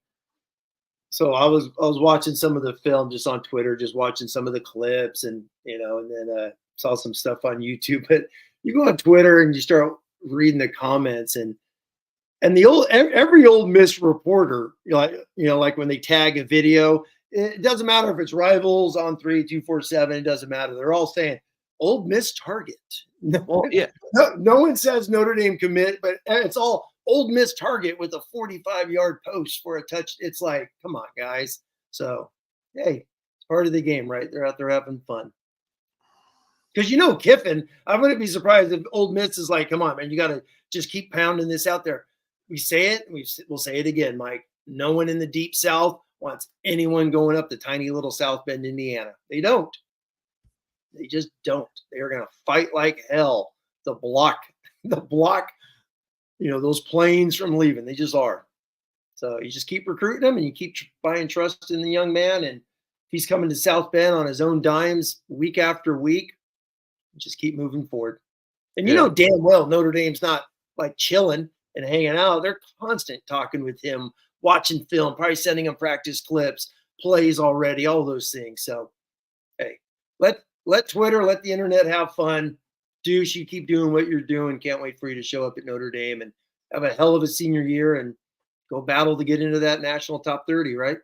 So I was watching some of the film just on Twitter, just watching some of the clips, and and then saw some stuff on YouTube. But you go on Twitter and you start reading the comments, and every Ole Miss reporter, like when they tag a video, it doesn't matter if it's Rivals, On 3, 247, it doesn't matter. They're all saying Ole Miss target. No one says Notre Dame commit, but it's all Ole Miss target with a 45-yard post for a touch. It's like, come on, guys. So, hey, it's part of the game, right? They're out there having fun. Because Kiffin, I wouldn't be surprised if Ole Miss is like, come on, man, you got to just keep pounding this out there. We say it, we'll say it again, Mike. No one in the Deep South wants anyone going up to tiny little South Bend, Indiana. They don't. They just don't. They are going to fight like hell to block, those planes from leaving. They just are. So you just keep recruiting them and you keep buying trust in the young man. And he's coming to South Bend on his own dimes week after week. Just keep moving forward. And damn well Notre Dame's not chilling and hanging out. They're constant talking with him, watching film, probably sending him practice clips, plays already, all those things. So, hey, let Twitter, let the internet have fun. Deuce, you keep doing what you're doing. Can't wait for you to show up at Notre Dame and have a hell of a senior year and go battle to get into that national top 30, right?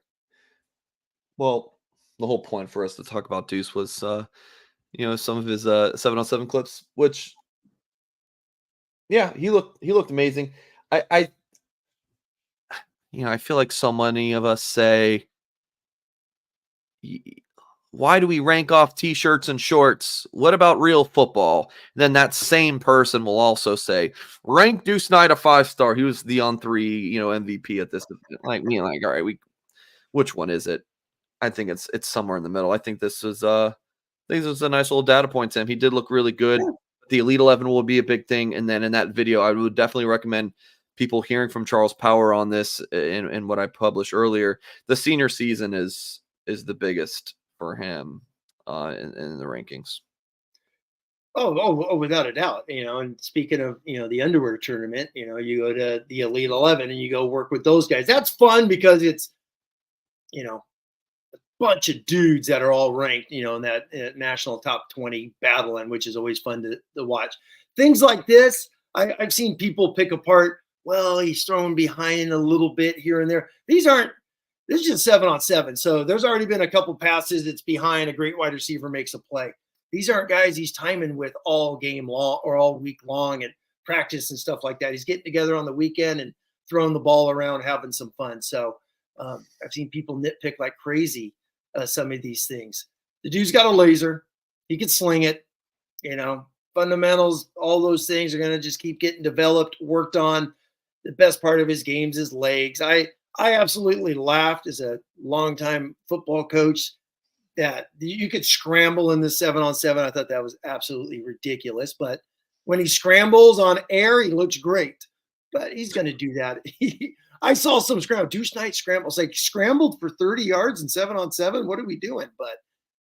Well, the whole point for us to talk about Deuce was, some of his 7-on-7 clips, which, yeah, he looked amazing. I feel like so many of us say, "Y- why do we rank off t-shirts and shorts? What about real football?" Then that same person will also say, rank Deuce Knight a 5-star. He was the on-3, MVP at this. Like, all right, which one is it? I think it's somewhere in the middle. I think this was a nice little data point, Tim. He did look really good. The Elite 11 will be a big thing. And then in that video, I would definitely recommend people hearing from Charles Power on this in what I published earlier. The senior season is the biggest for him in the rankings. Oh, without a doubt. And speaking of, the underwear tournament, you go to the Elite 11 and you go work with those guys. That's fun because it's, a bunch of dudes that are all ranked, in that national top 20 battling, which is always fun to watch. Things like this, I've seen people pick apart. Well, he's throwing behind a little bit here and there. This is just 7-on-7. So there's already been a couple passes that's behind, a great wide receiver makes a play. These aren't guys he's timing with all game long or all week long and practice and stuff like that. He's getting together on the weekend and throwing the ball around, having some fun. So I've seen people nitpick like crazy some of these things. The dude's got a laser. He can sling it. Fundamentals, all those things are going to just keep getting developed, worked on. The best part of his games is legs. I absolutely laughed as a longtime football coach that you could scramble in the 7-on-7. I thought that was absolutely ridiculous. But when he scrambles on air, he looks great. But he's going to do that. I saw some scramble. Deuce Knight scrambles, like scrambled for 30 yards in 7-on-7. What are we doing? But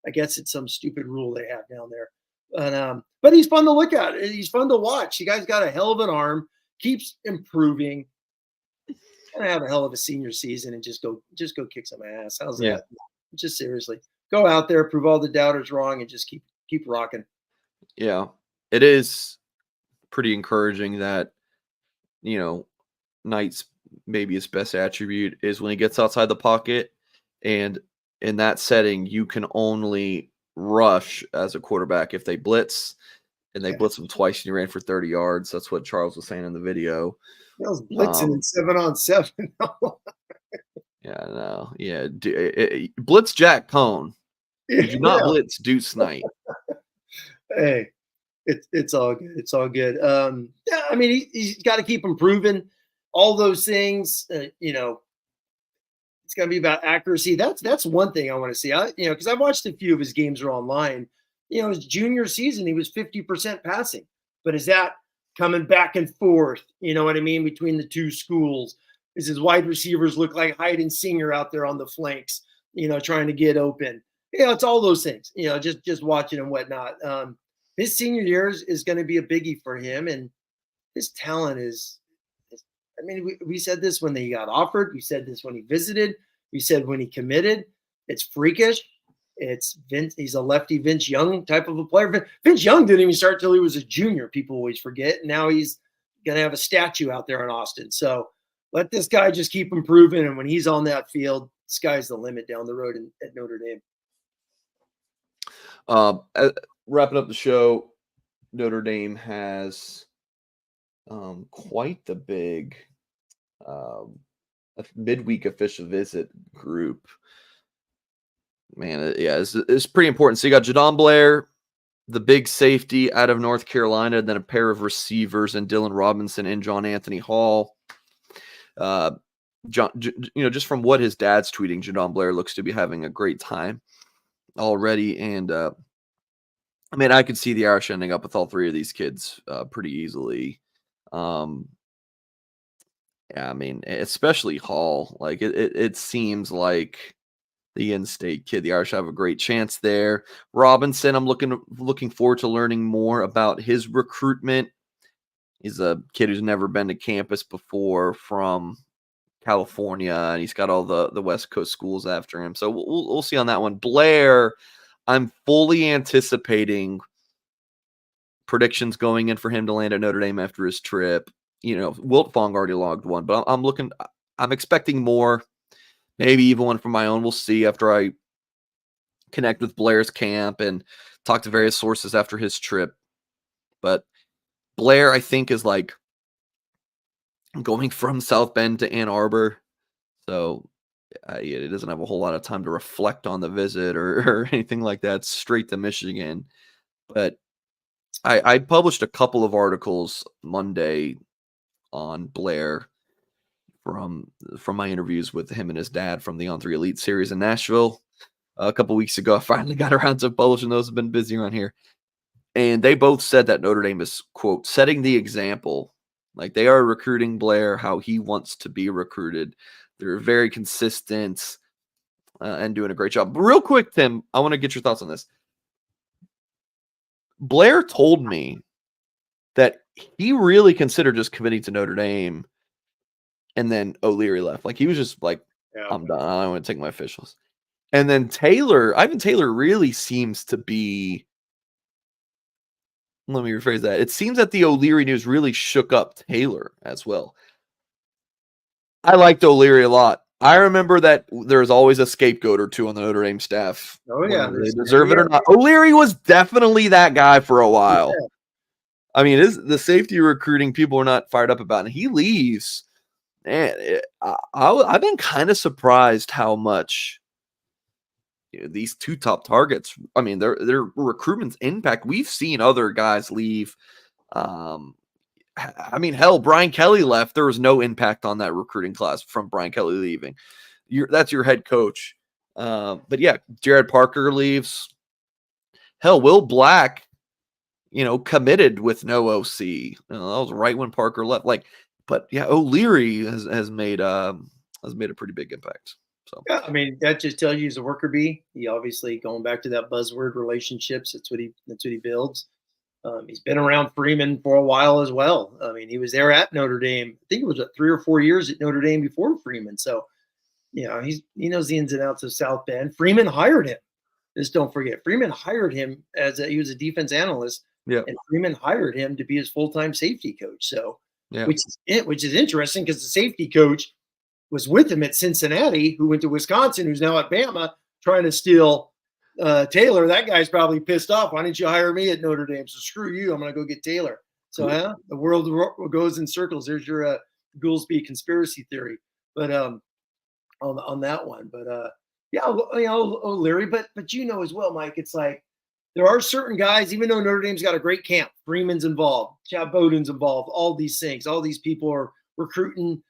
I guess it's some stupid rule they have down there. But he's fun to look at. He's fun to watch. The guy's got a hell of an arm, keeps improving. Gonna have a hell of a senior season and just go kick some ass. How's that? Just seriously, go out there, prove all the doubters wrong, and just keep rocking. Yeah, it is pretty encouraging that Knight's maybe his best attribute is when he gets outside the pocket, and in that setting, you can only rush as a quarterback if they blitz, and they blitz him twice and he ran for 30 yards. That's what Charles was saying in the video. That was blitzing in 7-on-7. Yeah, no, yeah. Blitz Jack Cohn. You do not blitz Deuce Knight. Hey, it's all good. It's all good. Yeah, I mean, he's got to keep improving. All those things, it's going to be about accuracy. That's one thing I want to see. Because I've watched a few of his games are online. His junior season, he was 50% passing. But is that coming back and forth? You know what I mean? Between the two schools, is his wide receivers look like Hyde and Singer out there on the flanks? Trying to get open. It's all those things. Just watching and whatnot. His senior year is going to be a biggie for him, and his talent is. I mean, we said this when he got offered. We said this when he visited. We said when he committed. It's freakish. It's Vince. He's a lefty Vince Young type of a player. Vince Young didn't even start till he was a junior. People always forget. Now he's going to have a statue out there in Austin. So let this guy just keep improving. And when he's on that field, sky's the limit down the road at Notre Dame. Wrapping up the show, Notre Dame has quite the big midweek official visit group. Man, yeah, it's pretty important. So you got Jadon Blair, the big safety out of North Carolina, and then a pair of receivers and Dylan Robinson and John Anthony Hall. Just from what his dad's tweeting, Jadon Blair looks to be having a great time already. And I mean, I could see the Irish ending up with all three of these kids pretty easily. Yeah, I mean, especially Hall. Like it seems like the in-state kid. The Irish have a great chance there. Robinson, I'm looking forward to learning more about his recruitment. He's a kid who's never been to campus before from California, and he's got all the West Coast schools after him. So we'll see on that one. Blair, I'm fully anticipating predictions going in for him to land at Notre Dame after his trip. Wilt Fong already logged one, but I'm expecting more, maybe even one from my own. We'll see after I connect with Blair's camp and talk to various sources after his trip. But Blair, I think, is like going from South Bend to Ann Arbor. So it doesn't have a whole lot of time to reflect on the visit or anything like that. It's straight to Michigan. But I published a couple of articles Monday on Blair from my interviews with him and his dad from the On3 Elite series in Nashville a couple weeks ago. I finally got around to publishing those. Have been busy around here. And they both said that Notre Dame is, quote, setting the example. Like, they are recruiting Blair how he wants to be recruited. They're very consistent and doing a great job. But real quick, Tim, I want to get your thoughts on this. Blair told me that he really considered just committing to Notre Dame, and then O'Leary left. Like, he was just like, I'm done. I don't want to take my officials. And then Ivan Taylor really seems to be, let me rephrase that. It seems that the O'Leary news really shook up Taylor as well. I liked O'Leary a lot. I remember that there's always a scapegoat or two on the Notre Dame staff. Oh, yeah. Whether they deserve it or not. O'Leary was definitely that guy for a while. Yeah. I mean, the safety recruiting people are not fired up about, and he leaves. Man, I've been kind of surprised how much these two top targets, I mean, their recruitment's impact. We've seen other guys leave. I mean, hell, Brian Kelly left. There was no impact on that recruiting class from Brian Kelly leaving. That's your head coach. But yeah, Jared Parker leaves. Hell, Will Black, committed with no OC. That was right when Parker left. But yeah, O'Leary has made a pretty big impact. So yeah, I mean, that just tells you he's a worker bee. He obviously, going back to that buzzword, relationships. That's what he builds. He's been around Freeman for a while as well. I mean, he was there at Notre Dame. I think it was 3 or 4 years at Notre Dame before Freeman. So, he knows the ins and outs of South Bend. Freeman hired him. Just don't forget, Freeman hired him he was a defense analyst. Yeah, and Freeman hired him to be his full-time safety coach. So, yeah, which is interesting because the safety coach was with him at Cincinnati, who went to Wisconsin, who's now at Bama, trying to steal Taylor. That guy's probably pissed off. Why didn't you hire me at Notre Dame? So screw you. I'm going to go get Taylor. So the world goes in circles. There's your Goolsby conspiracy theory. But on that one. But yeah, O'Leary. But as well, Mike, it's like there are certain guys, even though Notre Dame's got a great camp, Freeman's involved, Chad Bowden's involved, all these things, all these people are recruiting.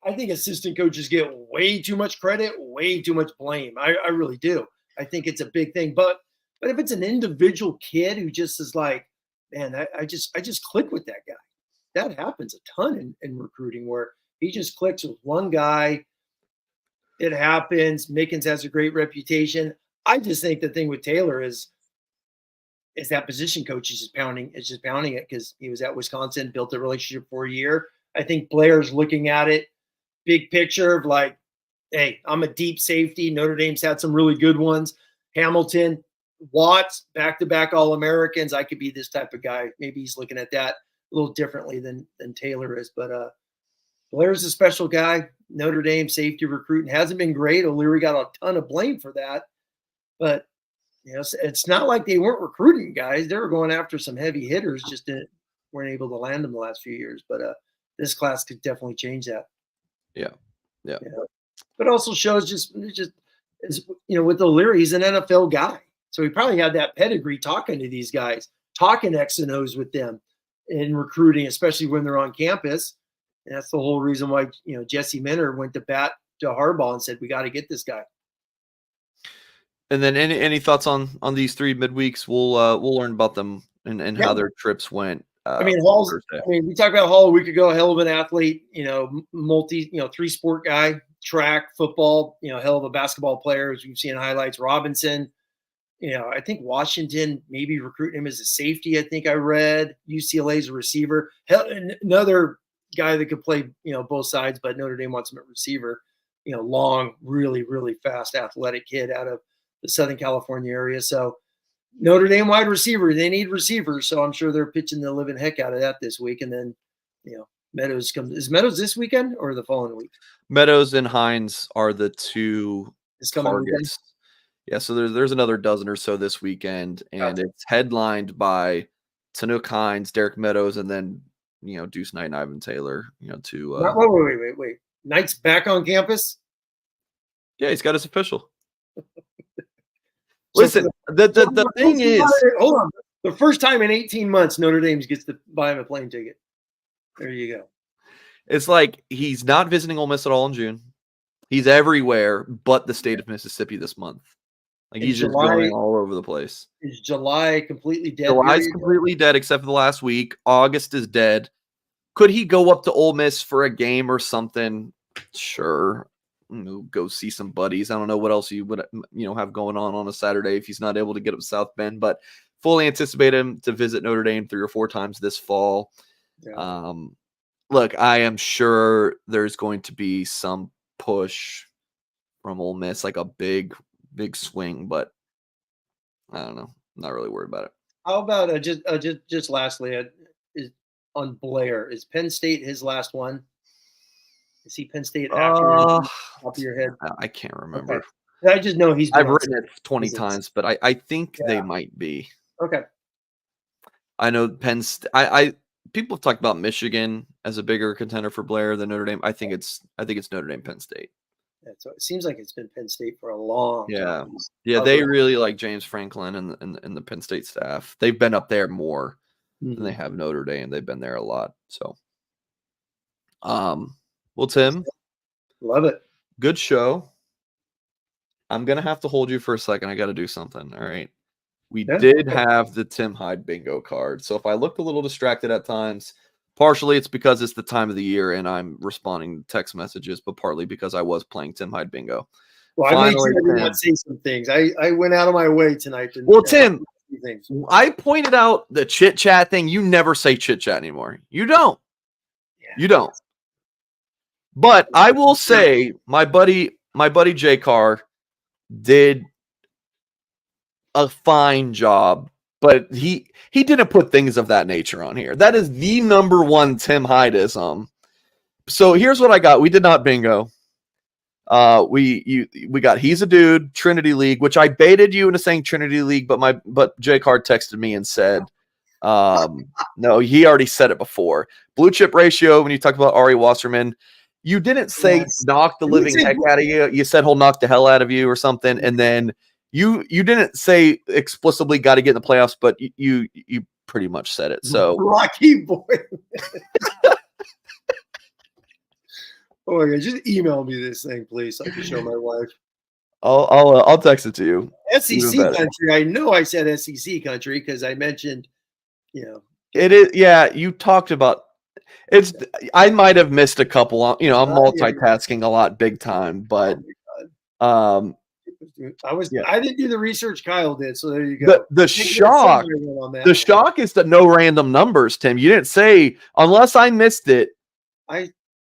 I think assistant coaches get way too much credit, way too much blame. I really do. I think it's a big thing. But if it's an individual kid who just is like, man, I just click with that guy. That happens a ton in recruiting where he just clicks with one guy. It happens. Mickens has a great reputation. I just think the thing with Taylor is that position coach is just pounding it because he was at Wisconsin, built a relationship for a year. I think Blair's looking at it big picture of like, hey, I'm a deep safety. Notre Dame's had some really good ones. Hamilton, Watts, back-to-back All-Americans. I could be this type of guy. Maybe he's looking at that a little differently than Taylor is. But Blair's a special guy. Notre Dame safety recruiting hasn't been great. O'Leary got a ton of blame for that. But it's not like they weren't recruiting guys. They were going after some heavy hitters, just weren't able to land them the last few years. But this class could definitely change that. Yeah. But also shows just with O'Leary, he's an NFL guy, so he probably had that pedigree talking to these guys, talking X and O's with them in recruiting, especially when they're on campus. And that's the whole reason why Jesse Minter went to bat to Harbaugh and said, "We got to get this guy." And then any thoughts on these 3 midweeks? We'll learn about them and how their trips went. We talked about Hall a week ago, hell of an athlete, multi, 3-sport guy, track, football, hell of a basketball player, as we've seen highlights. Robinson, I think Washington maybe recruiting him as a safety. I think I read UCLA's a receiver. Hell, another guy that could play, both sides, but Notre Dame wants him at receiver. Long, really, really fast, athletic kid out of the Southern California area. So Notre Dame wide receiver, they need receivers. So I'm sure they're pitching the living heck out of that this week. And then, Meadows comes. Is Meadows this weekend or the following week? Meadows and Hines are the two Weekend? targets. Yeah, so there's another dozen or so this weekend, and it's headlined by Tanook Hines, Derek Meadows, and then Deuce Knight and Ivan Taylor. Wait. Knight's back on campus? Yeah, he's got his official. Listen, the thing is, hold on. The first time in 18 months, Notre Dame gets to buy him a plane ticket. There you go. It's like he's not visiting Ole Miss at all in June. He's everywhere but the state of Mississippi this month. Like he's just going all over the place. Is July completely dead? July's completely dead except for the last week. August is dead. Could he go up to Ole Miss for a game or something? Sure. Go see some buddies. I don't know what else you would have going on a Saturday if he's not able to get up South Bend, but fully anticipate him to visit Notre Dame 3 or 4 times this fall. Yeah. Look, I am sure there's going to be some push from Ole Miss, like a big swing, but I don't know. I'm not really worried about it. How about just lastly, is on Blair? Is Penn State his last one? Is he Penn State after top of your head? I can't remember. Okay. I just know I've written it 20 times, but I think they might be. Okay. I know Penn State. People have talked about Michigan as a bigger contender for Blair than Notre Dame. I think it's Notre Dame, Penn State. Yeah, so it seems like it's been Penn State for a long time. Yeah, they really like James Franklin and the Penn State staff. They've been up there more than they have Notre Dame. They've been there a lot. So, well, Tim, love it. Good show. I'm gonna have to hold you for a second. I got to do something. All right. We did have the Tim Hyde bingo card. So if I looked a little distracted at times, partially it's because it's the time of the year and I'm responding to text messages, but partly because I was playing Tim Hyde bingo. Well, I made sure I did not say some things. I went out of my way tonight. Tim, I pointed out the chit chat thing. You never say chit chat anymore. You don't. Yeah. You don't. But I will say my buddy Jay Carr did a fine job, but he didn't put things of that nature on here. That is the number one Tim Hydeism. So here's what I got. We did not bingo. We got He's a Dude, Trinity League, which I baited you into saying Trinity League, but Jay Card texted me and said, no, he already said it before. Blue Chip Ratio, when you talked about Ari Wasserman, you didn't say knock the living heck out of you. You said he'll knock the hell out of you or something, and then you didn't say explicitly got to get in the playoffs, but you pretty much said it. So Rocky boy. Oh my God, just email me this thing, please, so I can show my wife. I'll text it to you. SEC country. I know I said SEC country because I mentioned, It is. Yeah, you talked about it's. I might have missed a couple. I'm multitasking a lot, big time, but I didn't do the research Kyle did, so there you go. The shock is that no random numbers, Tim. You didn't say, unless I missed it.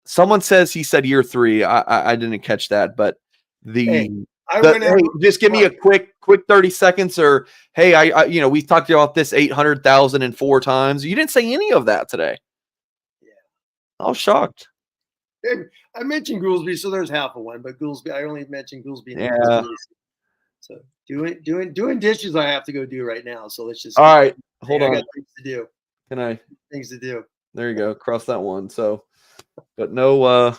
Someone says he said year 3. I didn't catch that, but just give me a quick 30 seconds, or hey, we talked about this 800,004 times. You didn't say any of that today. Yeah, I was shocked. I mentioned Goolsby, so there's half of one, but Goolsby, I only mentioned Goolsby. Yeah. So doing dishes, I have to go do right now. So let's just. All right, hold on. I got things to do. Things to do. There you go. Cross that one. So, but no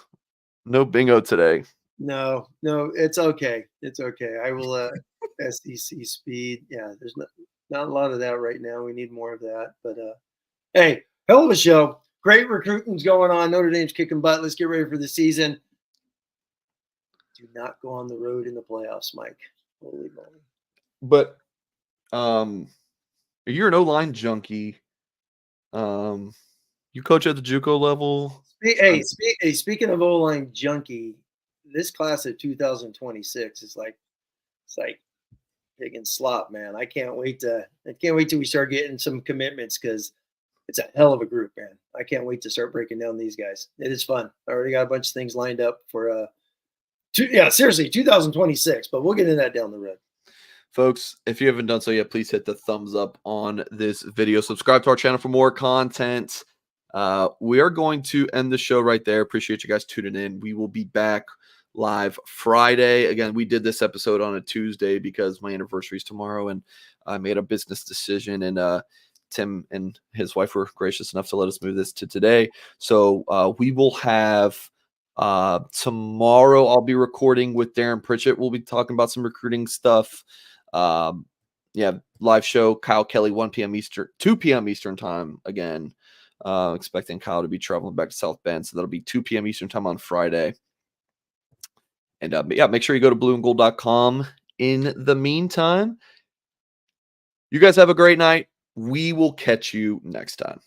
bingo today. No, it's okay. It's okay. I will. SEC speed. Yeah, there's not a lot of that right now. We need more of that. But hey, hell of a show. Great recruiting's going on. Notre Dame's kicking butt. Let's get ready for the season. Do not go on the road in the playoffs, Mike. Holy moly. But you're an O-line junkie. You coach at the JUCO level. Hey, speaking of O-line junkie, this class of 2026 is like pig and slop, man. I can't wait till we start getting some commitments, because it's a hell of a group, man. I can't wait to start breaking down these guys. It is fun. I already got a bunch of things lined up for seriously, 2026, but we'll get into that down the road. Folks, if you haven't done so yet, please hit the thumbs up on this video. Subscribe to our channel for more content. We are going to end the show right there. Appreciate you guys tuning in. We will be back live Friday. Again, we did this episode on a Tuesday because my anniversary is tomorrow, and I made a business decision, and Tim and his wife were gracious enough to let us move this to today. So we will have tomorrow. I'll be recording with Darren Pritchett. We'll be talking about some recruiting stuff. Live show, Kyle Kelly, 1 p.m. Eastern, 2 p.m. Eastern time again. Expecting Kyle to be traveling back to South Bend. So that'll be 2 p.m. Eastern time on Friday. And make sure you go to blueandgold.com. In the meantime, you guys have a great night. We will catch you next time.